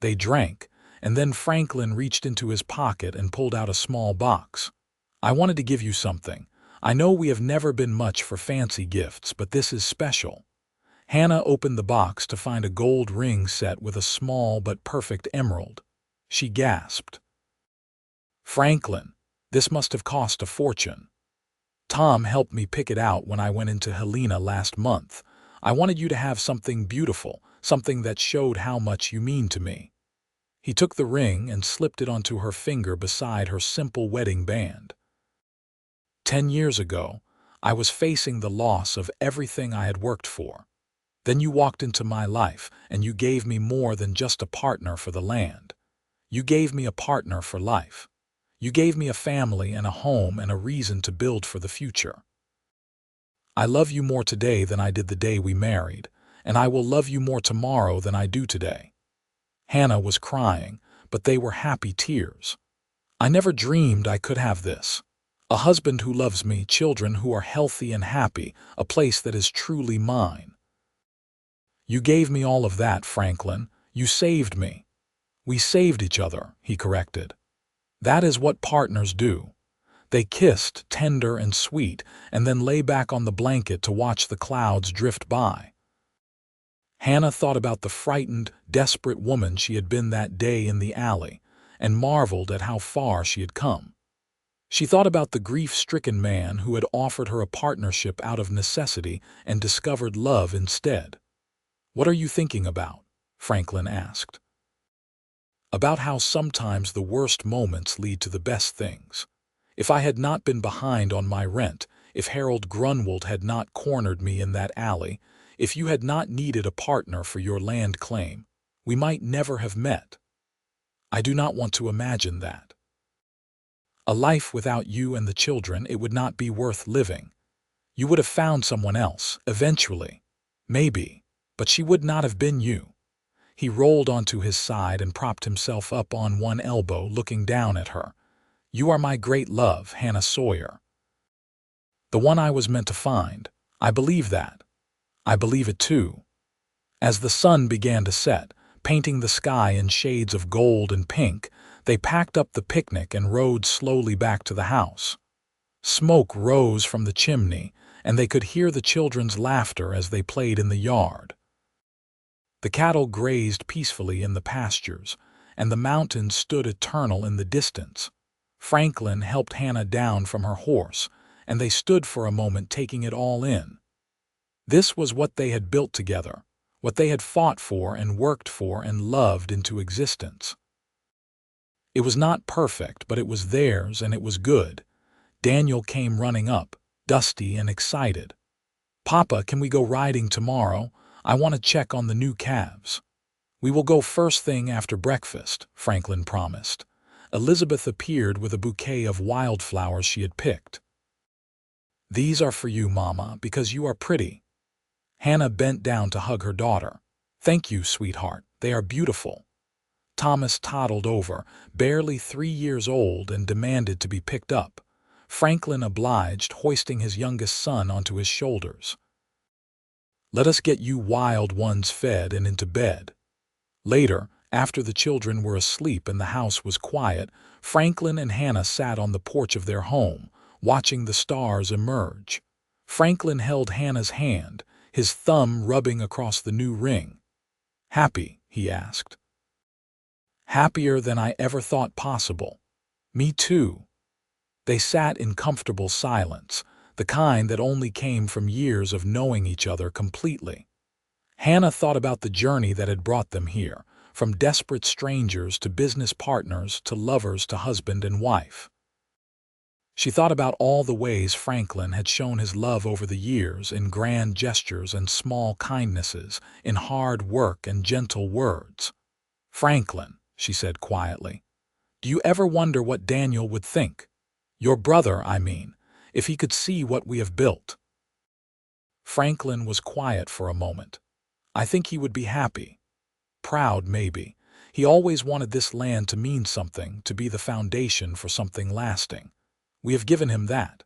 They drank, and then Franklin reached into his pocket and pulled out a small box. "I wanted to give you something. I know we have never been much for fancy gifts, but this is special." Hannah opened the box to find a gold ring set with a small but perfect emerald. She gasped. "Franklin, this must have cost a fortune. Tom helped me pick it out when I went into Helena last month. I wanted you to have something beautiful, something that showed how much you mean to me." He took the ring and slipped it onto her finger beside her simple wedding band. 10 years ago, I was facing the loss of everything I had worked for. Then you walked into my life, and you gave me more than just a partner for the land. You gave me a partner for life. You gave me a family and a home and a reason to build for the future. I love you more today than I did the day we married, and I will love you more tomorrow than I do today." Hannah was crying, but they were happy tears. "I never dreamed I could have this. A husband who loves me, children who are healthy and happy, a place that is truly mine." "You gave me all of that, Franklin. You saved me." "We saved each other," he corrected. "That is what partners do." They kissed, tender and sweet, and then lay back on the blanket to watch the clouds drift by. Hannah thought about the frightened, desperate woman she had been that day in the alley, and marveled at how far she had come. She thought about the grief-stricken man who had offered her a partnership out of necessity and discovered love instead. "What are you thinking about?" Franklin asked. "About how sometimes the worst moments lead to the best things. If I had not been behind on my rent, if Harold Grunwald had not cornered me in that alley, if you had not needed a partner for your land claim, we might never have met. I do not want to imagine that. A life without you and the children, it would not be worth living. You would have found someone else, eventually. Maybe. But she would not have been you." He rolled onto his side and propped himself up on one elbow, looking down at her. "You are my great love, Hannah Sawyer. The one I was meant to find. I believe that. I believe it too." As the sun began to set, painting the sky in shades of gold and pink, they packed up the picnic and rode slowly back to the house. Smoke rose from the chimney, and they could hear the children's laughter as they played in the yard. The cattle grazed peacefully in the pastures, and the mountains stood eternal in the distance. Franklin helped Hannah down from her horse, and they stood for a moment taking it all in. This was what they had built together, what they had fought for and worked for and loved into existence. It was not perfect, but it was theirs, and it was good. Daniel came running up, dusty and excited. "Papa, can we go riding tomorrow? I want to check on the new calves." "We will go first thing after breakfast," Franklin promised. Elizabeth appeared with a bouquet of wildflowers she had picked. "These are for you, Mama, because you are pretty." Hannah bent down to hug her daughter. "Thank you, sweetheart. They are beautiful." Thomas toddled over, barely 3 years old, and demanded to be picked up. Franklin obliged, hoisting his youngest son onto his shoulders. "Let us get you wild ones fed and into bed." Later, after the children were asleep and the house was quiet, Franklin and Hannah sat on the porch of their home, watching the stars emerge. Franklin held Hannah's hand, his thumb rubbing across the new ring. "Happy?" he asked. "Happier than I ever thought possible." "Me too." They sat in comfortable silence, the kind that only came from years of knowing each other completely. Hannah thought about the journey that had brought them here, from desperate strangers to business partners to lovers to husband and wife. She thought about all the ways Franklin had shown his love over the years, in grand gestures and small kindnesses, in hard work and gentle words. "Franklin," she said quietly, "do you ever wonder what Daniel would think? Your brother, I mean, if he could see what we have built?" Franklin was quiet for a moment. "I think he would be happy. Proud, maybe. He always wanted this land to mean something, to be the foundation for something lasting. We have given him that.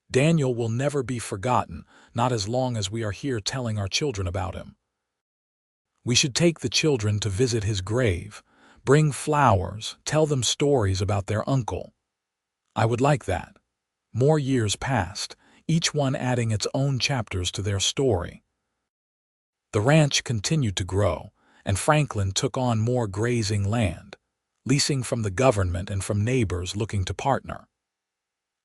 Daniel will never be forgotten, not as long as we are here telling our children about him. We should take the children to visit his grave, bring flowers, tell them stories about their uncle." "I would like that." More years passed, each one adding its own chapters to their story. The ranch continued to grow, and Franklin took on more grazing land, leasing from the government and from neighbors looking to partner.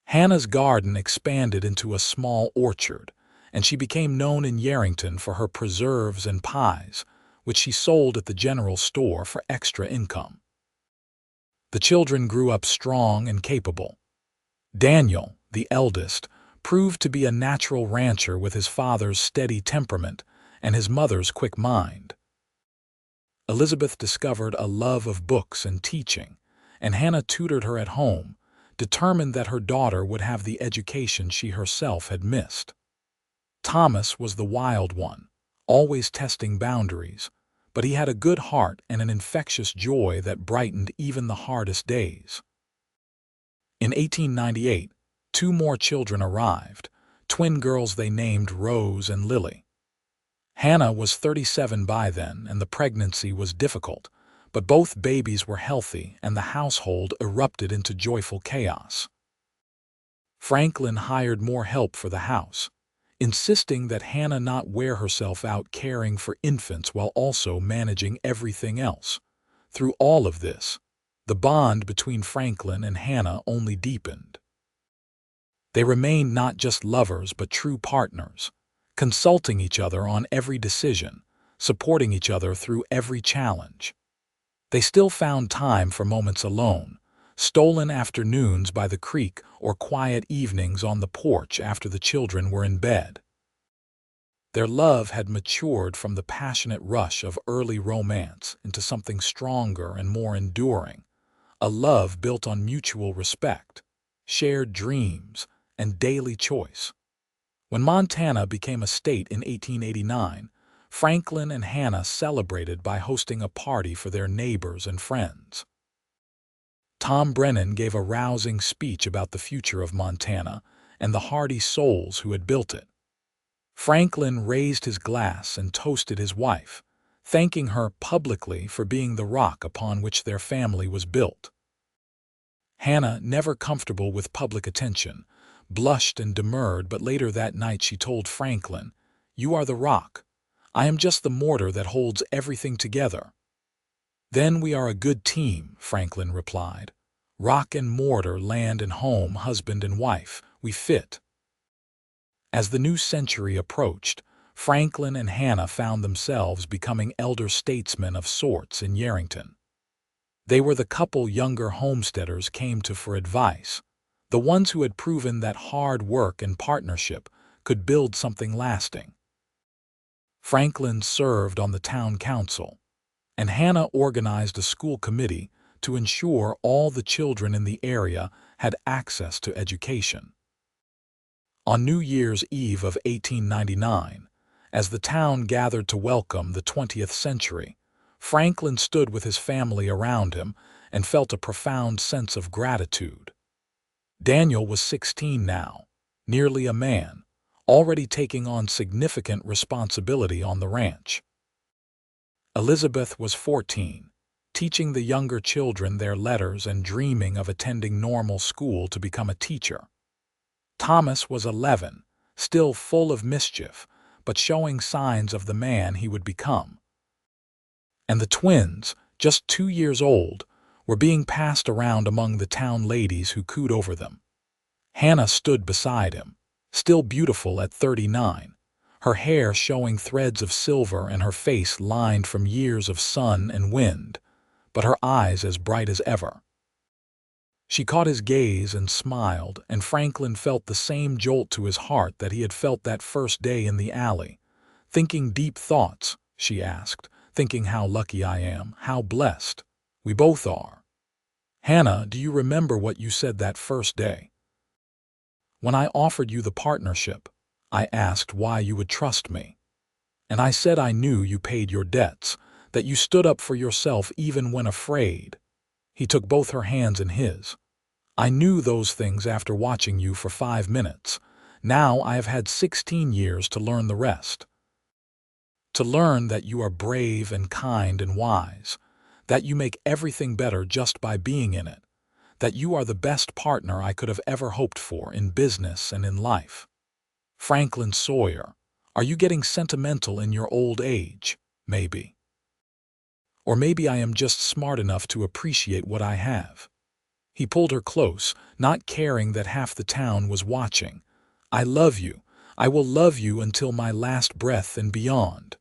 Hannah's garden expanded into a small orchard, and she became known in Yarrington for her preserves and pies, which she sold at the general store for extra income. The children grew up strong and capable. Daniel, the eldest, proved to be a natural rancher with his father's steady temperament and his mother's quick mind. Elizabeth discovered a love of books and teaching, and Hannah tutored her at home, determined that her daughter would have the education she herself had missed. Thomas was the wild one, always testing boundaries, but he had a good heart and an infectious joy that brightened even the hardest days. In 1898, 2 more children arrived, twin girls they named Rose and Lily. Hannah was 37 by then, and the pregnancy was difficult, but both babies were healthy and the household erupted into joyful chaos. Franklin hired more help for the house, insisting that Hannah not wear herself out caring for infants while also managing everything else. Through all of this, The bond between Franklin and Hannah only deepened. They remained not just lovers but true partners, consulting each other on every decision, supporting each other through every challenge. They still found time for moments alone, stolen afternoons by the creek or quiet evenings on the porch after the children were in bed. Their love had matured from the passionate rush of early romance into something stronger and more enduring, a love built on mutual respect, shared dreams, and daily choice. When Montana became a state in 1889, Franklin and Hannah celebrated by hosting a party for their neighbors and friends. Tom Brennan gave a rousing speech about the future of Montana and the hardy souls who had built it. Franklin raised his glass and toasted his wife, thanking her publicly for being the rock upon which their family was built. Hannah, never comfortable with public attention, blushed and demurred, but later that night she told Franklin, "You are the rock. I am just the mortar that holds everything together." "Then we are a good team," Franklin replied. "Rock and mortar, land and home, husband and wife, we fit." As the new century approached, Franklin and Hannah found themselves becoming elder statesmen of sorts in Yerington. They were the couple younger homesteaders came to for advice, the ones who had proven that hard work and partnership could build something lasting. Franklin served on the town council, and Hannah organized a school committee to ensure all the children in the area had access to education. On New Year's Eve of 1899, as the town gathered to welcome the 20th century, Franklin stood with his family around him and felt a profound sense of gratitude. Daniel was 16 now, nearly a man, already taking on significant responsibility on the ranch. Elizabeth was 14, teaching the younger children their letters and dreaming of attending normal school to become a teacher. Thomas was 11, still full of mischief, but showing signs of the man he would become. And the twins, just 2 years old, were being passed around among the town ladies who cooed over them. Hannah stood beside him, still beautiful at 39, her hair showing threads of silver and her face lined from years of sun and wind, but her eyes as bright as ever. She caught his gaze and smiled, and Franklin felt the same jolt to his heart that he had felt that first day in the alley. "Thinking deep thoughts?" she asked, "thinking how lucky I am, how blessed. We both are. Hannah, do you remember what you said that first day? When I offered you the partnership, I asked why you would trust me. And I said I knew you paid your debts, that you stood up for yourself even when afraid." He took both her hands in his. "I knew those things after watching you for 5 minutes. Now I have had 16 years to learn the rest. To learn that you are brave and kind and wise, that you make everything better just by being in it, that you are the best partner I could have ever hoped for in business and in life. Franklin Sawyer, are you getting sentimental in your old age? Maybe. Or maybe I am just smart enough to appreciate what I have." He pulled her close, not caring that half the town was watching. "I love you. I will love you until my last breath and beyond."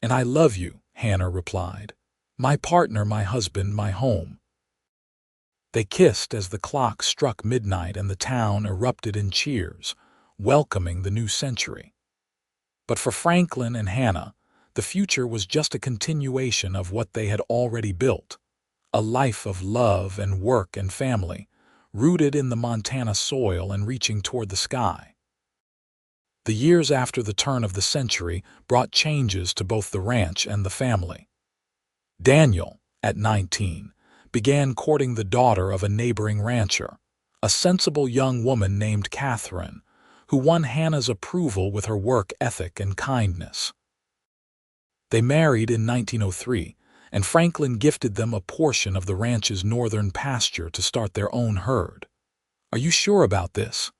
"And I love you," Hannah replied. "My partner, my husband, my home." They kissed as the clock struck midnight and the town erupted in cheers, welcoming the new century. But for Franklin and Hannah, the future was just a continuation of what they had already built, a life of love and work and family, rooted in the Montana soil and reaching toward the sky. The years after the turn of the century brought changes to both the ranch and the family. Daniel, at 19, began courting the daughter of a neighboring rancher, a sensible young woman named Catherine, who won Hannah's approval with her work ethic and kindness. They married in 1903, and Franklin gifted them a portion of the ranch's northern pasture to start their own herd. "Are you sure about this?"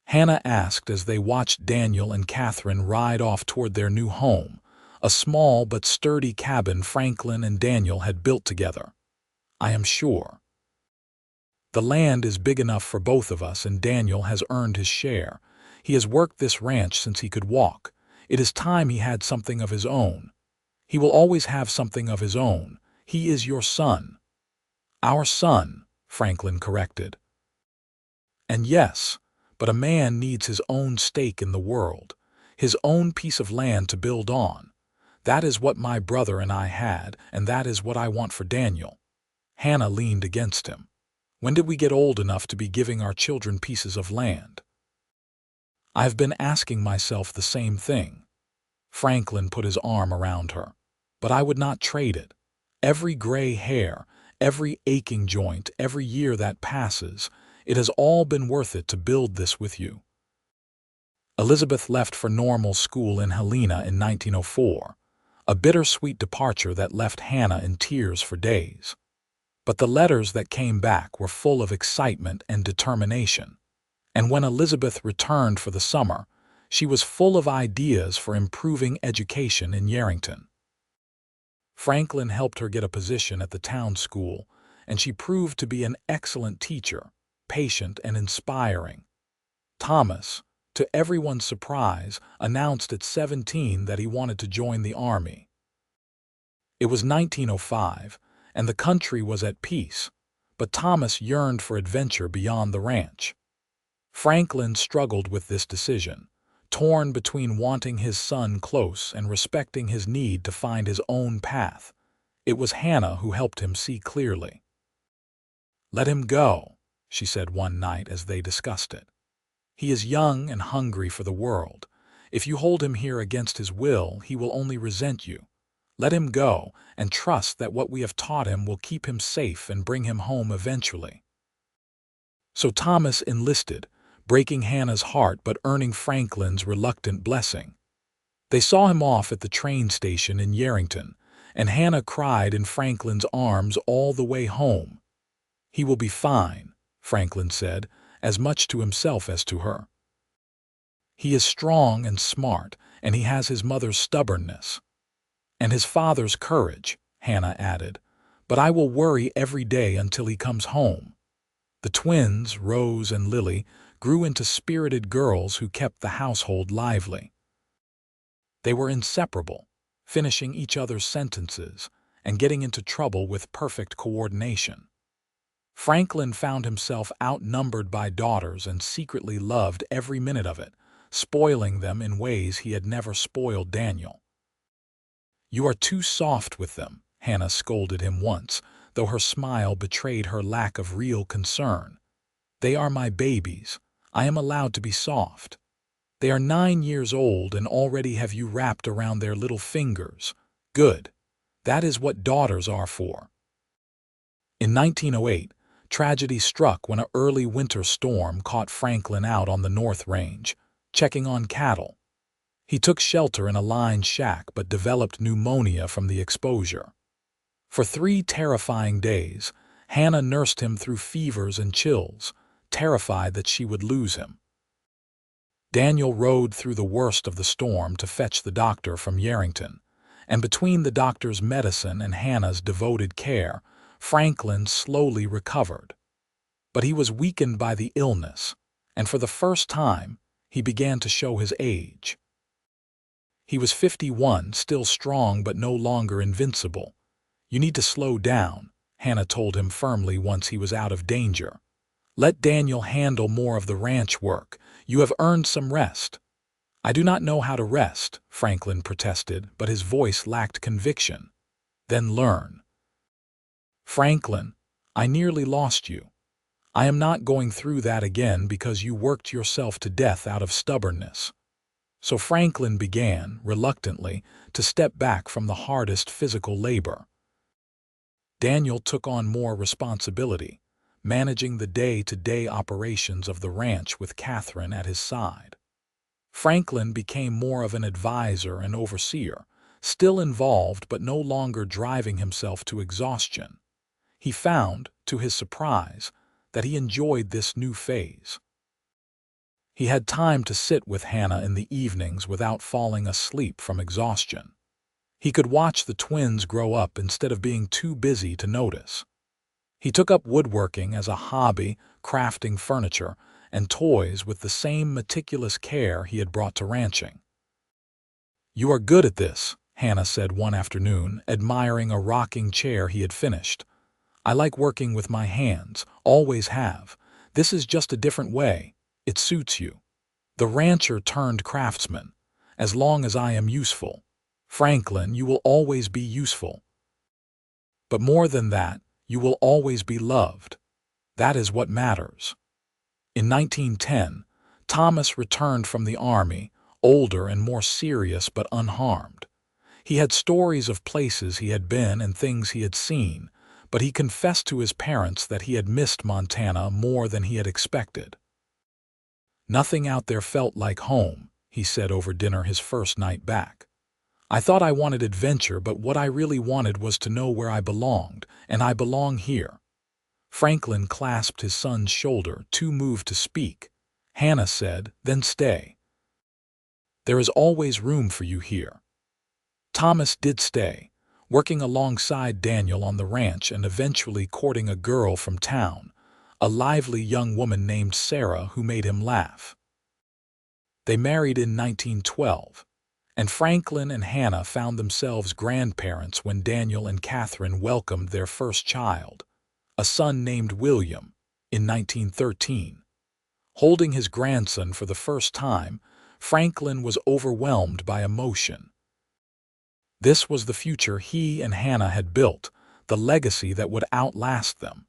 Hannah asked as they watched Daniel and Catherine ride off toward their new home, a small but sturdy cabin Franklin and Daniel had built together. "I am sure. The land is big enough for both of us, and Daniel has earned his share. He has worked this ranch since he could walk. It is time he had something of his own. He will always have something of his own. He is your son." "Our son," Franklin corrected. "And yes, but a man needs his own stake in the world, his own piece of land to build on. That is what my brother and I had, and that is what I want for Daniel." Hannah leaned against him. "When did we get old enough to be giving our children pieces of land?" "I've been asking myself the same thing." Franklin put his arm around her. "But I would not trade it. Every gray hair, every aching joint, every year that passes, it has all been worth it to build this with you." Elizabeth left for normal school in Helena in 1904, a bittersweet departure that left Hannah in tears for days. But the letters that came back were full of excitement and determination. And when Elizabeth returned for the summer, she was full of ideas for improving education in Yerington. Franklin helped her get a position at the town school, and she proved to be an excellent teacher, patient and inspiring. Thomas, to everyone's surprise, announced at 17 that he wanted to join the army. It was 1905, and the country was at peace, but Thomas yearned for adventure beyond the ranch. Franklin struggled with this decision, torn between wanting his son close and respecting his need to find his own path. It was Hannah who helped him see clearly. "Let him go," she said one night as they discussed it. "He is young and hungry for the world. If you hold him here against his will, he will only resent you. Let him go and trust that what we have taught him will keep him safe and bring him home eventually." So Thomas enlisted, breaking Hannah's heart but earning Franklin's reluctant blessing. They saw him off at the train station in Yerington, and Hannah cried in Franklin's arms all the way home. "He will be fine," Franklin said, as much to himself as to her. "He is strong and smart, and he has his mother's stubbornness." "And his father's courage," Hannah added. "But I will worry every day until he comes home." The twins, Rose and Lily, grew into spirited girls who kept the household lively. They were inseparable, finishing each other's sentences and getting into trouble with perfect coordination. Franklin found himself outnumbered by daughters and secretly loved every minute of it, spoiling them in ways he had never spoiled Daniel. "You are too soft with them," Hannah scolded him once, though her smile betrayed her lack of real concern. "They are my babies. I am allowed to be soft. They are 9 years old and already have you wrapped around their little fingers. Good. That is what daughters are for." In 1908, tragedy struck when an early winter storm caught Franklin out on the North Range, checking on cattle. He took shelter in a lined shack but developed pneumonia from the exposure. For 3 terrifying days, Hannah nursed him through fevers and chills, terrified that she would lose him. Daniel rode through the worst of the storm to fetch the doctor from Yerington, and between the doctor's medicine and Hannah's devoted care, Franklin slowly recovered. But he was weakened by the illness, and for the first time, he began to show his age. He was 51, still strong but no longer invincible. "You need to slow down," Hannah told him firmly once he was out of danger. "Let Daniel handle more of the ranch work. You have earned some rest." "I do not know how to rest," Franklin protested, but his voice lacked conviction. "Then learn." "Franklin, I nearly lost you. I am not going through that again because you worked yourself to death out of stubbornness." So Franklin began, reluctantly, to step back from the hardest physical labor. Daniel took on more responsibility, managing the day-to-day operations of the ranch with Catherine at his side. Franklin became more of an advisor and overseer, still involved but no longer driving himself to exhaustion. He found, to his surprise, that he enjoyed this new phase. He had time to sit with Hannah in the evenings without falling asleep from exhaustion. He could watch the twins grow up instead of being too busy to notice. He took up woodworking as a hobby, crafting furniture and toys with the same meticulous care he had brought to ranching. "You are good at this," Hannah said one afternoon, admiring a rocking chair he had finished. "I like working with my hands, always have. This is just a different way. It suits you." The rancher turned craftsman. "As long as I am useful. Franklin, you will always be useful. But more than that, you will always be loved. That is what matters." In 1910, Thomas returned from the army, older and more serious but unharmed. He had stories of places he had been and things he had seen, but he confessed to his parents that he had missed Montana more than he had expected. "Nothing out there felt like home," he said over dinner his first night back. "I thought I wanted adventure, but what I really wanted was to know where I belonged, and I belong here." Franklin clasped his son's shoulder, too moved to speak. Hannah said, "Then stay. There is always room for you here." Thomas did stay, working alongside Daniel on the ranch and eventually courting a girl from town, a lively young woman named Sarah who made him laugh. They married in 1912, and Franklin and Hannah found themselves grandparents when Daniel and Catherine welcomed their first child, a son named William, in 1913. Holding his grandson for the first time, Franklin was overwhelmed by emotion. This was the future he and Hannah had built, the legacy that would outlast them.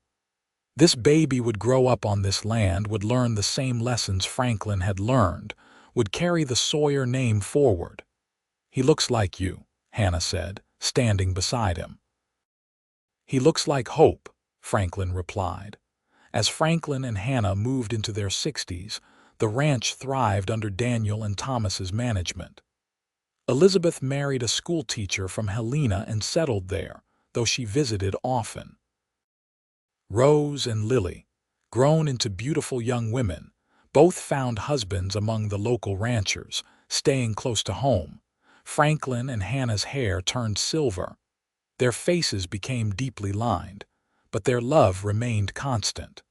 This baby would grow up on this land, would learn the same lessons Franklin had learned, would carry the Sawyer name forward. "He looks like you," Hannah said, standing beside him. "He looks like hope," Franklin replied. As Franklin and Hannah moved into their 60s, the ranch thrived under Daniel and Thomas's management. Elizabeth married a schoolteacher from Helena and settled there, though she visited often. Rose and Lily, grown into beautiful young women, both found husbands among the local ranchers, staying close to home. Franklin and Hannah's hair turned silver. Their faces became deeply lined, but their love remained constant.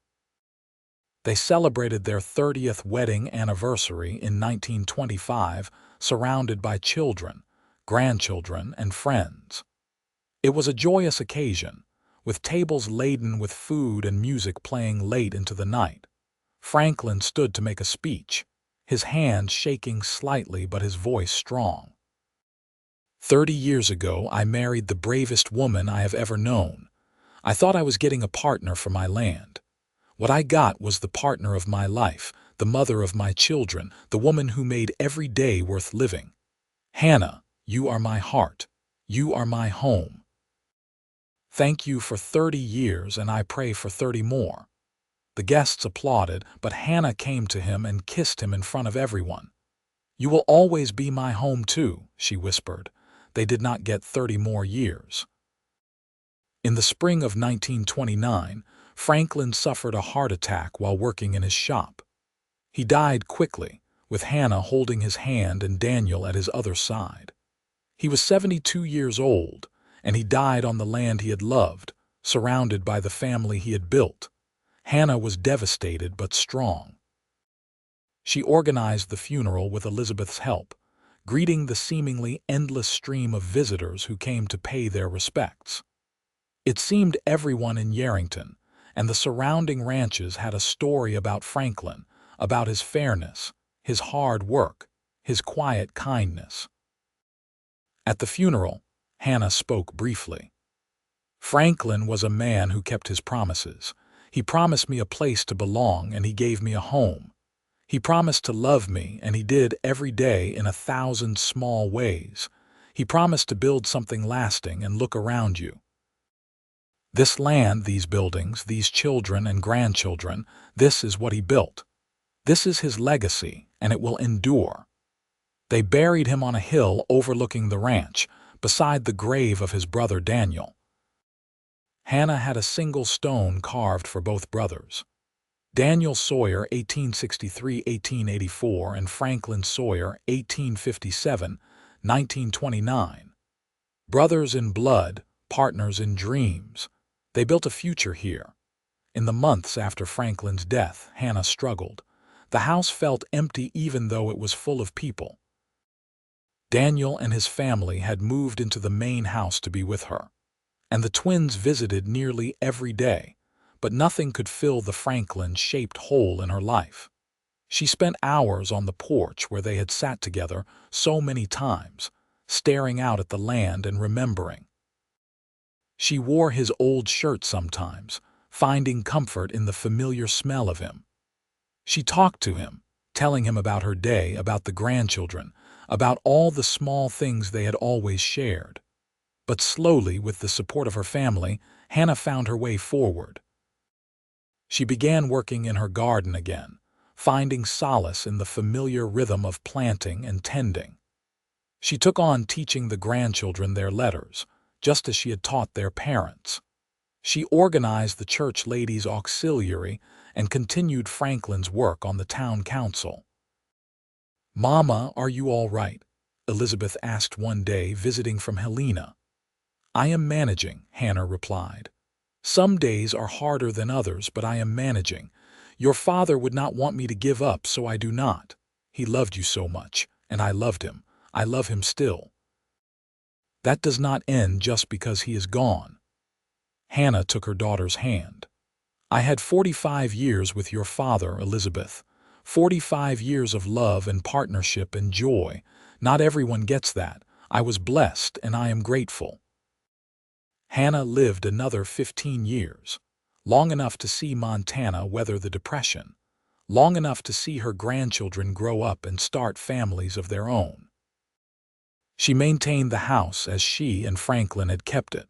They celebrated their 30th wedding anniversary in 1925, surrounded by children, grandchildren, and friends. It was a joyous occasion, with tables laden with food and music playing late into the night. Franklin stood to make a speech, his hand shaking slightly but his voice strong. "30 years ago, I married the bravest woman I have ever known. I thought I was getting a partner for my land. What I got was the partner of my life, the mother of my children, the woman who made every day worth living. Hannah, you are my heart. You are my home. Thank you for 30 years, and I pray for 30 more." The guests applauded, but Hannah came to him and kissed him in front of everyone. "You will always be my home too," she whispered. They did not get 30 more years. In the spring of 1929, Franklin suffered a heart attack while working in his shop. He died quickly, with Hannah holding his hand and Daniel at his other side. He was 72 years old, and he died on the land he had loved, surrounded by the family he had built. Hannah was devastated but strong. She organized the funeral with Elizabeth's help, greeting the seemingly endless stream of visitors who came to pay their respects. It seemed everyone in Yerington and the surrounding ranches had a story about Franklin, about his fairness, his hard work, his quiet kindness. At the funeral, Hannah spoke briefly. "Franklin was a man who kept his promises. He promised me a place to belong, and he gave me a home. He promised to love me, and he did every day in 1,000 small ways. He promised to build something lasting, and look around you. This land, these buildings, these children and grandchildren, this is what he built. This is his legacy, and it will endure." They buried him on a hill overlooking the ranch, beside the grave of his brother Daniel. Hannah had a single stone carved for both brothers. Daniel Sawyer, 1863–1884, and Franklin Sawyer, 1857–1929. Brothers in blood, partners in dreams. They built a future here. In the months after Franklin's death, Hannah struggled. The house felt empty even though it was full of people. Daniel and his family had moved into the main house to be with her, and the twins visited nearly every day, but nothing could fill the Franklin-shaped hole in her life. She spent hours on the porch where they had sat together so many times, staring out at the land and remembering. She wore his old shirt sometimes, finding comfort in the familiar smell of him. She talked to him, telling him about her day, about the grandchildren, about all the small things they had always shared. But slowly, with the support of her family, Hannah found her way forward. She began working in her garden again, finding solace in the familiar rhythm of planting and tending. She took on teaching the grandchildren their letters, just as she had taught their parents. She organized the church ladies' auxiliary and continued Franklin's work on the town council. "Mama, are you all right?" Elizabeth asked one day, visiting from Helena. "I am managing," Hannah replied. "Some days are harder than others, but I am managing. Your father would not want me to give up, so I do not. He loved you so much, and I loved him. I love him still. That does not end just because he is gone." Hannah took her daughter's hand. "I had 45 years with your father, Elizabeth. 45 years of love and partnership and joy. Not everyone gets that. I was blessed, and I am grateful." Hannah lived another 15 years, long enough to see Montana weather the Depression, long enough to see her grandchildren grow up and start families of their own. She maintained the house as she and Franklin had kept it,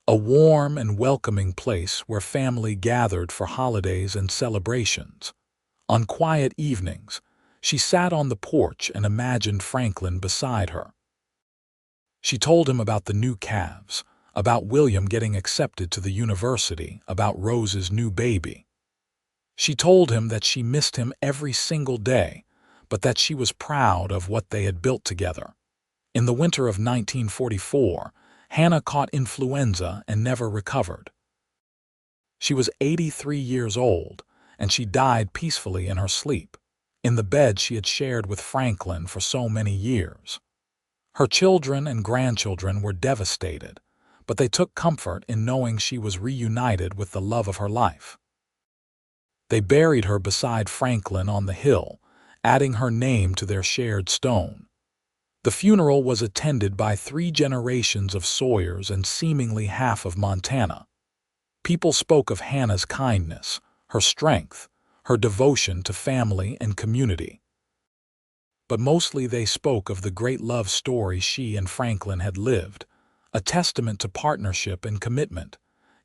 a warm and welcoming place where family gathered for holidays and celebrations. On quiet evenings, she sat on the porch and imagined Franklin beside her. She told him about the new calves, about William getting accepted to the university, about Rose's new baby. She told him that she missed him every single day, but that she was proud of what they had built together. In the winter of 1944, Hannah caught influenza and never recovered. She was 83 years old, and she died peacefully in her sleep, in the bed she had shared with Franklin for so many years. Her children and grandchildren were devastated, but they took comfort in knowing she was reunited with the love of her life. They buried her beside Franklin on the hill, adding her name to their shared stone. The funeral was attended by 3 generations of Sawyers and seemingly half of Montana. People spoke of Hannah's kindness, her strength, her devotion to family and community. But mostly they spoke of the great love story she and Franklin had lived, a testament to partnership and commitment.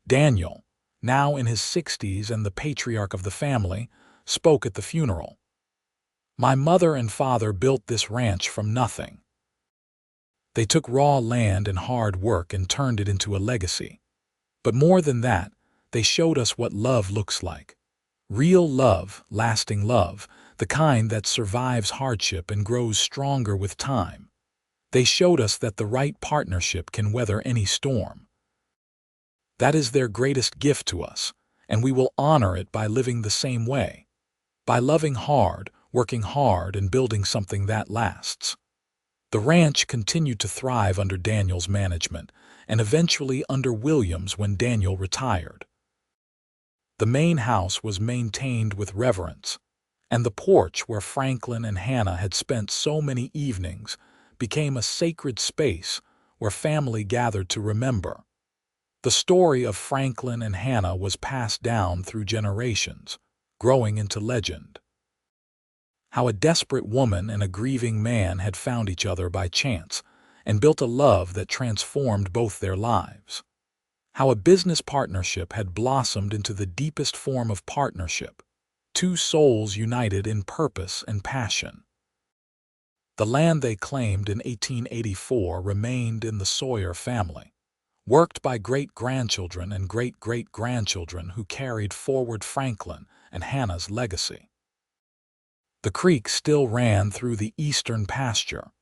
Daniel, now in his 60s and the patriarch of the family, spoke at the funeral. "My mother and father built this ranch from nothing. They took raw land and hard work and turned it into a legacy. But more than that, they showed us what love looks like. Real love, lasting love, the kind that survives hardship and grows stronger with time. They showed us that the right partnership can weather any storm. That is their greatest gift to us, and we will honor it by living the same way, by loving hard, working hard, and building something that lasts." The ranch continued to thrive under Daniel's management, and eventually under William's when Daniel retired. The main house was maintained with reverence, and the porch where Franklin and Hannah had spent so many evenings became a sacred space where family gathered to remember. The story of Franklin and Hannah was passed down through generations, growing into legend. How a desperate woman and a grieving man had found each other by chance and built a love that transformed both their lives. How a business partnership had blossomed into the deepest form of partnership, 2 souls united in purpose and passion. The land they claimed in 1884 remained in the Sawyer family, worked by great-grandchildren and great-great-grandchildren who carried forward Franklin and Hannah's legacy. The creek still ran through the eastern pasture.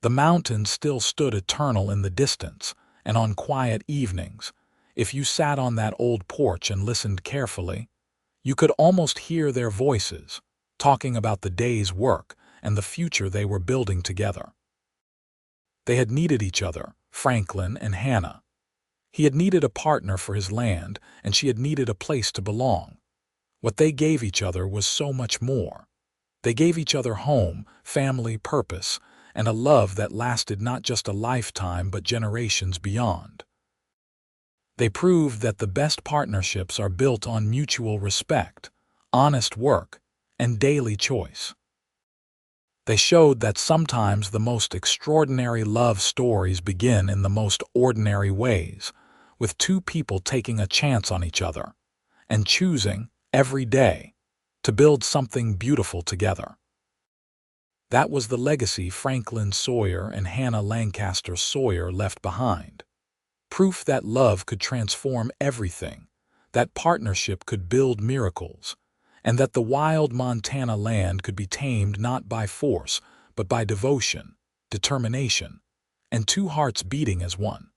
The mountains still stood eternal in the distance, and on quiet evenings, If you sat on that old porch and listened carefully, you could almost hear their voices, talking about the day's work and the future they were building together. They had needed each other, Franklin and Hannah. He had needed a partner for his land, and she had needed a place to belong. What they gave each other was so much more. They gave each other home, family, purpose, and a love that lasted not just a lifetime but generations beyond. They proved that the best partnerships are built on mutual respect, honest work, and daily choice. They showed that sometimes the most extraordinary love stories begin in the most ordinary ways, with two people taking a chance on each other and choosing, every day, to build something beautiful together. That was the legacy Franklin Sawyer and Hannah Lancaster Sawyer left behind. Proof that love could transform everything, that partnership could build miracles, and that the wild Montana land could be tamed not by force, but by devotion, determination, and two hearts beating as one.